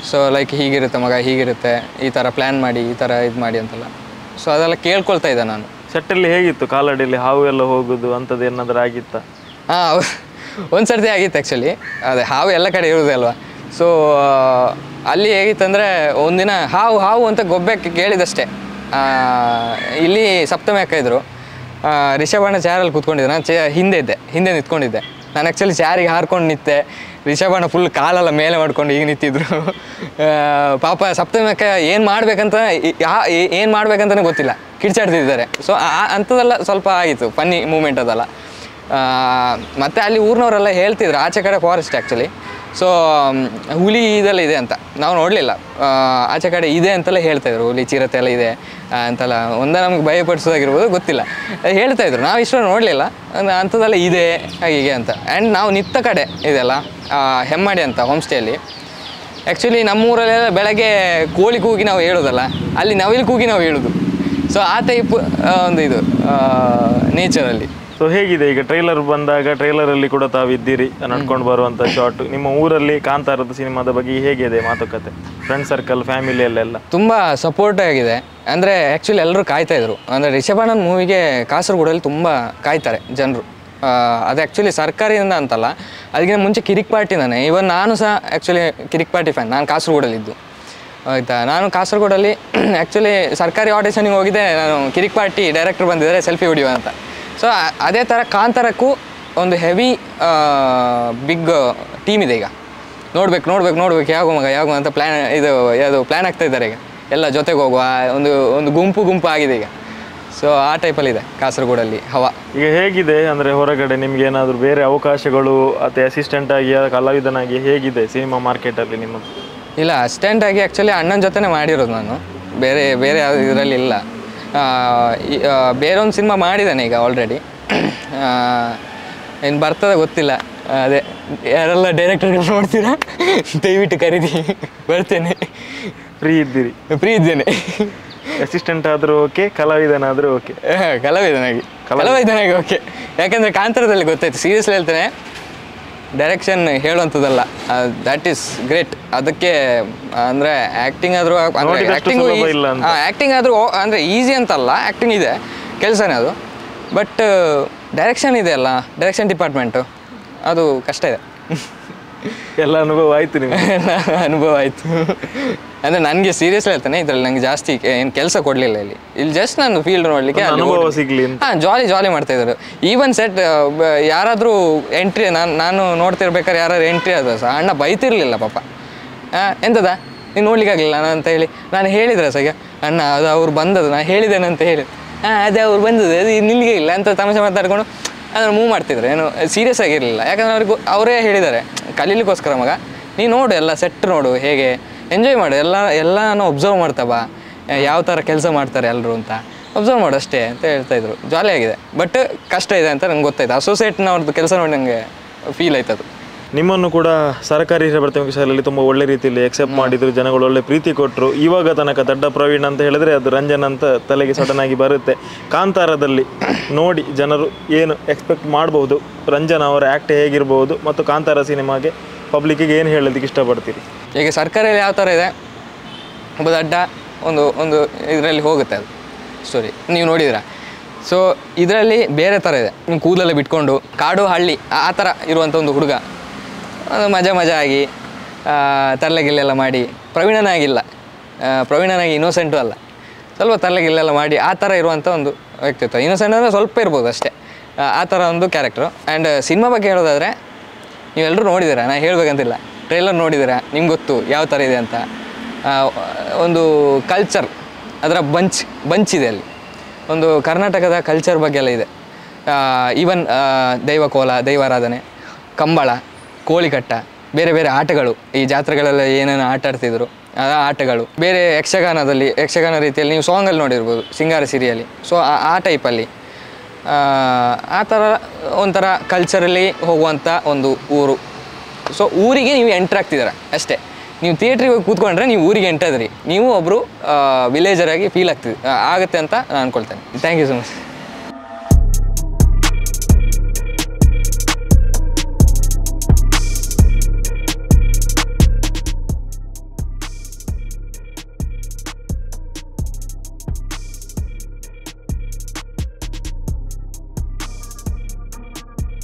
ಸೊ ಲೈಕ್ ಹೀಗಿರುತ್ತೆ ಮಗ, ಹೀಗಿರುತ್ತೆ, ಈ ಥರ ಪ್ಲ್ಯಾನ್ ಮಾಡಿ, ಈ ಥರ ಇದು ಮಾಡಿ ಅಂತೆಲ್ಲ. ಸೊ ಅದೆಲ್ಲ ಕೇಳ್ಕೊಳ್ತಾ ಇದ್ದೆ ನಾನು. ಸೆಟ್ಟಲ್ಲಿ ಹೇಗಿತ್ತು? ಕಾಲಡಿಯಲ್ಲಿ ಹಾವು ಎಲ್ಲ ಹೋಗೋದು ಅಂಥದ್ದು ಏನಾದರೂ ಆಗಿತ್ತಾ? ಒಂದು ಸರ್ತಿ ಆಗಿತ್ತು ಆ್ಯಕ್ಚುಲಿ. ಅದೇ ಹಾವು ಎಲ್ಲ ಕಡೆ ಇರೋದೇ ಅಲ್ವಾ. ಸೊ ಅಲ್ಲಿ ಹೇಗಿತ್ತಂದರೆ, ಒಂದಿನ ಹಾವು ಅಂತ ಗೊಬ್ಬೆಕ್ಕೆ ಕೇಳಿದಷ್ಟೇ. ಇಲ್ಲಿ ಸಪ್ತಮಿ ಅಕ್ಕ ಇದ್ದರು, ರಿಷಭಣ್ಣ ಚಾರಲ್ಲಿ ಕೂತ್ಕೊಂಡಿದ್ದೆ, ನಾನು ಹಿಂದೆ ನಿಂತ್ಕೊಂಡಿದ್ದೆ. ನಾನು ಆ್ಯಕ್ಚುಲಿ ಚಾರಿಗೆ ಹಾರ್ಕೊಂಡು ನಿಂತೆ, ರಿಷಭಣ್ಣ ಫುಲ್ ಕಾಲೆಲ್ಲ ಮೇಲೆ ಮಾಡ್ಕೊಂಡು ಈಗ ನಿಂತಿದ್ರು. ಪಾಪ ಸಪ್ತಮಿ ಅಕ್ಕ ಏನು ಮಾಡ್ಬೇಕಂತಲೇ ಗೊತ್ತಿಲ್ಲ, ಕಿರ್ಚಾಡ್ತಿದ್ದಾರೆ. ಸೊ ಅಂಥದ್ದೆಲ್ಲ ಸ್ವಲ್ಪ ಆಗಿತ್ತು, ಫನ್ನಿ ಮೂಮೆಂಟ್ ಅದಲ್ಲ. ಮತ್ತು ಅಲ್ಲಿ ಊರಿನವರೆಲ್ಲ ಹೇಳ್ತಿದ್ರು, ಆಚೆ ಕಡೆ ಫಾರೆಸ್ಟ್ ಆ್ಯಕ್ಚುಲಿ. ಸೊ ಹುಲಿ ಇದೆಲ್ಲ ಇದೆ ಅಂತ ನಾವು ನೋಡಲಿಲ್ಲ, ಆಚೆ ಕಡೆ ಇದೆ ಅಂತೆಲ್ಲ ಹೇಳ್ತಾಯಿದ್ರು, ಹುಲಿ ಚಿರತೆ ಎಲ್ಲ ಇದೆ ಅಂತೆಲ್ಲ. ನಮಗೆ ಭಯಪಡಿಸೋದಾಗಿರ್ಬೋದು ಗೊತ್ತಿಲ್ಲ, ಹೇಳ್ತಾಯಿದ್ರು. ನಾವು ಇಷ್ಟು ನೋಡಲಿಲ್ಲ, ಅಂಥದ್ದೆಲ್ಲ ಇದೆ ಹೀಗೆ ಅಂತ. ಆ್ಯಂಡ್ ನಾವು ನಿಂತ ಕಡೆ ಇದೆಲ್ಲ ಹೆಮ್ಮಾಡಿ ಅಂತ ಹೋಮ್ ಸ್ಟೇಯಲ್ಲಿ. ಆ್ಯಕ್ಚುಲಿ ನಮ್ಮೂರಲ್ಲೆಲ್ಲ ಬೆಳಗ್ಗೆ ಕೋಳಿ ಕೂಗಿ ನಾವು ಹೇಳೋದಲ್ಲ, ಅಲ್ಲಿ ನವಿಲು ಕೂಗಿ ನಾವು ಹೇಳೋದು. ಸೊ ಆ ಟೈಪ್ ಒಂದು ಇದು ನೇಚರಲ್ಲಿ. ಸೊ ಹೇಗಿದೆ ಈಗ ಟ್ರೈಲರ್ ಬಂದಾಗ, ಟ್ರೈಲರಲ್ಲಿ ಕೂಡ ತಾವಿದ್ದೀರಿ, ನಡ್ಕೊಂಡು ಬರುವಂಥ ಶಾಟ್. ನಿಮ್ಮ ಊರಲ್ಲಿ ಕಾಂತಾರದ ಸಿನಿಮಾದ ಬಗ್ಗೆ ಹೇಗಿದೆ ಮಾತುಕತೆ, ಫ್ರೆಂಡ್ ಸರ್ಕಲ್, ಫ್ಯಾಮಿಲಿಯಲ್ಲೆಲ್ಲ? ತುಂಬ ಸಪೋರ್ಟ್ ಆಗಿದೆ. ಅಂದರೆ ಆ್ಯಕ್ಚುಲಿ ಎಲ್ಲರೂ ಕಾಯ್ತಾಯಿದ್ರು. ಅಂದರೆ ರಿಷಭಣ್ಣನ ಮೂವಿಗೆ ಕಾಸರಗೋಡಲ್ಲಿ ತುಂಬ ಕಾಯ್ತಾರೆ ಜನರು. ಅದು ಆ್ಯಕ್ಚುಲಿ ಸರ್ಕಾರಿಯಿಂದ ಅಂತಲ್ಲ, ಅದಕ್ಕಿಂತ ಮುಂಚೆ ಕಿರಿಕ್ ಪಾರ್ಟಿನೇ. ಇವನ್ ನಾನು ಸಹ ಆ್ಯಕ್ಚುಲಿ ಕಿರಿಕ್ ಪಾರ್ಟಿ ಫ್ಯಾನ್. ನಾನು ಕಾಸರಗೋಡಲ್ಲಿದ್ದು, ಆಯಿತಾ. ನಾನು ಕಾಸರಗೋಡಲ್ಲಿ ಆ್ಯಕ್ಚುಲಿ ಸರ್ಕಾರಿ ಆಡಿಷನಿಗೆ ಹೋಗಿದ್ದೆ. ನಾನು ಕಿರಿಕ್ ಪಾರ್ಟಿ ಡೈರೆಕ್ಟರ್ ಬಂದಿದ್ದಾರೆ ಸೆಲ್ಫಿ ವಿಡಿಯೋ ಅಂತ. ಸೊ ಅದೇ ಥರ ಕಾಂತಾರಕ್ಕೂ ಒಂದು ಹೆವಿ ಬಿಗ್ ಟೀಮ್ ಇದೆ ಈಗ. ನೋಡ್ಬೇಕು ಯಾವ ಅಂತ ಪ್ಲ್ಯಾನ್ ಆಗ್ತಾ ಇದ್ದಾರೆ ಈಗ. ಎಲ್ಲ ಜೊತೆಗೆ ಹೋಗುವ ಒಂದು ಗುಂಪು ಆಗಿದೆ ಈಗ. ಸೊ ಆ ಟೈಪಲ್ಲಿದೆ ಕಾಸರಗೋಡಲ್ಲಿ ಹವಾ. ಈಗ ಹೇಗಿದೆ ಅಂದರೆ ಹೊರಗಡೆ ನಿಮ್ಗೆ ಏನಾದರೂ ಬೇರೆ ಅವಕಾಶಗಳು ಅಥವಾ ಅಸಿಸ್ಟೆಂಟ್ ಆಗಿ ಕಲಾವಿದನಾಗಿ ಹೇಗಿದೆ ಸಿನಿಮಾ ಮಾರ್ಕೆಟಲ್ಲಿ ನಿಮ್ಮದು? ಇಲ್ಲ, ಅಸಿಸ್ಟೆಂಟ್ ಆಗಿ ಆ್ಯಕ್ಚುಲಿ ಅಣ್ಣನ ಜೊತೆನೇ ಮಾಡಿರೋದು ನಾನು, ಬೇರೆ ಯಾವುದು ಇದರಲ್ಲಿ ಇಲ್ಲ. ಬೇರೊಂದು ಸಿನಿಮಾ ಮಾಡಿದ್ದಾನೆ ಈಗ ಆಲ್ರೆಡಿ. ಇನ್ನು ಬರ್ತದೆ ಗೊತ್ತಿಲ್ಲ. ಅದೇ ಯಾರೆಲ್ಲ ಡೈರೆಕ್ಟರ್ಗಳು ನೋಡ್ತೀರಾ ದಯವಿಟ್ಟು ಕರೀದಿ, ಬರ್ತೇನೆ. ಫ್ರೀ ಇದ್ದೀರಿ? ಫ್ರೀ ಇದ್ದೇನೆ. ಅಸಿಸ್ಟೆಂಟ್ ಆದರೂ ಓಕೆ, ಕಲಾವಿದನಾದರೂ ಓಕೆ? ಕಲಾವಿದನಾಗಿ ಓಕೆ. ಯಾಕಂದರೆ ಕಾಂತಾರದಲ್ಲಿ ಗೊತ್ತಾಯ್ತು, ಸೀರಿಯಸ್ಲಿ ಹೇಳ್ತೇನೆ, ಡೈರೆಕ್ಷನ್ ಹೇಳುವಂಥದ್ದಲ್ಲ, ದ್ಯಾಟ್ ಈಸ್ ಗ್ರೇಟ್. ಅದಕ್ಕೆ ಅಂದರೆ ಆ್ಯಕ್ಟಿಂಗ್ ಆದರೂ ಆ್ಯಕ್ಟಿಂಗ್ ಆದರೂ ಅಂದರೆ ಈಸಿ ಅಂತಲ್ಲ, ಆ್ಯಕ್ಟಿಂಗ್ ಇದೆ, ಕೆಲಸನೇ ಅದು. ಬಟ್ ಡೈರೆಕ್ಷನ್ ಇದೆ ಅಲ್ಲ, ಡೈರೆಕ್ಷನ್ ಡಿಪಾರ್ಟ್ಮೆಂಟು, ಅದು ಕಷ್ಟ ಇದೆ. ಎಲ್ಲ ಅನುಭವ ಆಯಿತು ನಿಮಗೆ? ಅನುಭವ ಆಯಿತು. ಅಂದರೆ ನನಗೆ ಸೀರಿಯಸ್ಲಿ ಹೇಳ್ತಾನೆ, ಇದರಲ್ಲಿ ನನಗೆ ಜಾಸ್ತಿ ಏನು ಕೆಲಸ ಕೊಡಲಿಲ್ಲ ಇಲ್ಲಿ ಜಸ್ಟ್ ನಾನು ಫೀಲ್ಡ್ ನೋಡಲಿಕ್ಕೆ ಅನುಭವ ಸಿಗಲಿ. ಹಾಂ, ಜಾಲಿ ಮಾಡ್ತಾಯಿದ್ರು. ಈವನ್ ಸೆಟ್ ಯಾರಾದರೂ ಎಂಟ್ರಿ ನಾನು ನೋಡ್ತಿರ್ಬೇಕಾದ್ರೆ ಯಾರಾದ್ರು ಎಂಟ್ರಿ ಆದ ಸಹ ಅಣ್ಣ ಬೈತಿರ್ಲಿಲ್ಲ ಪಾಪ. ಎಂತದ ನೀನು ನೋಡ್ಲಿಕ್ಕಾಗಲಿಲ್ಲ ಅಂತ ಹೇಳಿ ನಾನು ಹೇಳಿದ್ರೆ ಸಹ, ಅಣ್ಣ ಅದು ಅವ್ರು ಬಂದದ್ದು ನಾನು ಹೇಳಿದ್ದೇನೆ ಅಂತ ಹೇಳಿ, ಅದೇ ಅವ್ರು ಬಂದದ್ದು ಅದು ನಿಲ್ಲಿಗೆ ಇಲ್ಲ ಅಂತ ತಮಾಷೆ ಮಾತಾಡ್ಕೊಂಡು ಅದನ್ನು ಮೂವ್ ಮಾಡ್ತಿದ್ರು. ಏನು ಸೀರಿಯಸ್ ಆಗಿರಲಿಲ್ಲ. ಯಾಕಂದರೆ ಅವರೇ ಹೇಳಿದ್ದಾರೆ, ಕಲೀಲಿಕ್ಕೋಸ್ಕರ ಮಗ ನೀನು ನೋಡು, ಎಲ್ಲ ಸೆಟ್ ನೋಡು, ಹೇಗೆ ಎಂಜಾಯ್ ಮಾಡು, ಎಲ್ಲನೂ ಒಬ್ಸರ್ವ್ ಮಾಡ್ತಾ ಬಾ, ಯಾವ ಥರ ಕೆಲಸ ಮಾಡ್ತಾರೆ ಎಲ್ಲರೂ ಅಂತ ಒಬ್ಸರ್ವ್ ಮಾಡು ಅಷ್ಟೇ ಅಂತ ಹೇಳ್ತಾಯಿದ್ರು. ಜಾಲಿಯಾಗಿದೆ. ಬಟ್ ಕಷ್ಟ ಇದೆ ಅಂತ ನಂಗೆ ಗೊತ್ತಾಯ್ತು. ಅಸೋಸಿಯೇಟ್ನವ್ರದ್ದು ಕೆಲಸ ನೋಡಿ ನನಗೆ ಫೀಲ್ ಆಯ್ತದು. ನಿಮ್ಮನ್ನು ಕೂಡ ಸರ್ಕಾರಿ ಹಿರಿಯ ಪ್ರಾಥಮಿಕ ಶಾಲೆಯಲ್ಲಿ ತುಂಬ ಒಳ್ಳೆ ರೀತಿಯಲ್ಲಿ ಎಕ್ಸೆಪ್ಟ್ ಮಾಡಿದ್ರು, ಜನಗಳು ಒಳ್ಳೆ ಪ್ರೀತಿ ಕೊಟ್ಟರು. ಇವಾಗ ತನಕ ದಡ್ಡ ಪ್ರವೀಣ್ ಅಂತ ಹೇಳಿದ್ರೆ ಅದು ರಂಜನ್ ಅಂತ ತಲೆಗೆ ಸಡನ್ ಆಗಿ ಬರುತ್ತೆ. ಕಾಂತಾರದಲ್ಲಿ ನೋಡಿ ಜನರು ಏನು ಎಕ್ಸ್ಪೆಕ್ಟ್ ಮಾಡ್ಬೋದು, ರಂಜನ್ ಅವರ ಆ್ಯಕ್ಟ್ ಹೇಗಿರ್ಬೋದು, ಮತ್ತು ಕಾಂತಾರ ಸಿನಿಮಾಗೆ ಪಬ್ಲಿಕ್ಕಿಗೆ ಏನು ಹೇಳೋದಕ್ಕೆ ಇಷ್ಟಪಡ್ತೀರಿ? ಈಗ ಸರ್ಕಾರಿಯಲ್ಲಿ ಯಾವ ಥರ ಇದೆ, ಒಬ್ಬ ದಡ್ಡ ಒಂದು ಇದರಲ್ಲಿ ಹೋಗುತ್ತೆ ಅದು ಸ್ಟೋರಿ, ನೀವು ನೋಡಿದಿರ. ಸೊ ಇದರಲ್ಲಿ ಬೇರೆ ಥರ ಇದೆ. ನೀವು ಕೂದಲೆಲ್ಲ ಬಿಟ್ಕೊಂಡು ಕಾಡು ಹಳ್ಳಿ ಆ ಥರ ಇರುವಂಥ ಒಂದು ಹುಡುಗ, ಅದು ಮಜಾ ಆಗಿ ತರ್ಲೆಗಿಲ್ಲೆಲ್ಲ ಮಾಡಿ, ಪ್ರವೀಣನಾಗಿ ಇನ್ನೋಸೆಂಟು ಅಲ್ಲ, ಸ್ವಲ್ಪ ತರ್ಲೆಗಿಲ್ಲೆಲ್ಲ ಮಾಡಿ ಆ ಥರ ಇರುವಂಥ ಒಂದು ವ್ಯಕ್ತಿತ್ವ. ಇನ್ನೋಸೆಂಟ್ ಅಂದರೆ ಸ್ವಲ್ಪ ಇರ್ಬೋದು ಅಷ್ಟೇ, ಆ ಥರ ಒಂದು ಕ್ಯಾರೆಕ್ಟ್ರು. ಆ್ಯಂಡ್ ಸಿನಿಮಾ ಬಗ್ಗೆ ಹೇಳೋದಾದರೆ ನೀವೆಲ್ಲರೂ ನೋಡಿದ್ದೀರಾ, ನಾನು ಹೇಳಬೇಕಂತಿಲ್ಲ, ಟ್ರೈಲರ್ ನೋಡಿದ್ದೀರಾ, ನಿಮ್ಗೆ ಗೊತ್ತು ಯಾವ ಥರ ಇದೆ ಅಂತ. ಒಂದು ಕಲ್ಚರ್, ಅದರ ಬಂಚಿದೆ ಅಲ್ಲಿ, ಒಂದು ಕರ್ನಾಟಕದ ಕಲ್ಚರ್ ಬಗ್ಗೆ ಎಲ್ಲ ಇದೆ. ಈವನ್ ದೈವಕೋಲ, ದೈವಾರಾಧನೆ, ಕಂಬಳ, ಕೋಳಿಕಟ್ಟ, ಬೇರೆ ಆಟಗಳು, ಈ ಜಾತ್ರೆಗಳೆಲ್ಲ ಏನೇನು ಆಟ ಆಡ್ತಿದ್ರು ಆ ಆಟಗಳು, ಬೇರೆ ಯಕ್ಷಗಾನ ರೀತಿಯಲ್ಲಿ ನೀವು ಸಾಂಗಲ್ಲಿ ನೋಡಿರ್ಬೋದು, ಸಿಂಗಾರ ಸಿರಿಯಲ್ಲಿ. ಸೊ ಆ ಟೈಪಲ್ಲಿ ಆ ಥರ ಒಂಥರ ಕಲ್ಚರಲ್ಲಿ ಹೋಗುವಂಥ ಒಂದು ಊರು. ಸೊ ಊರಿಗೆ ನೀವು ಎಂಟ್ರ್ ಆಗ್ತಿದ್ದೀರ ಅಷ್ಟೇ. ನೀವು ಥಿಯೇಟ್ರಿಗೆ ಹೋಗಿ ಕೂತ್ಕೊಂಡ್ರೆ ನೀವು ಊರಿಗೆ ಎಂಟಾದ್ರಿ, ನೀವು ಒಬ್ಬರು ವಿಲೇಜರಾಗಿ ಫೀಲ್ ಆಗುತ್ತೆ ಅಂತ ನಾನು ಅಂದ್ಕೊಳ್ತೇನೆ. Thank you so much.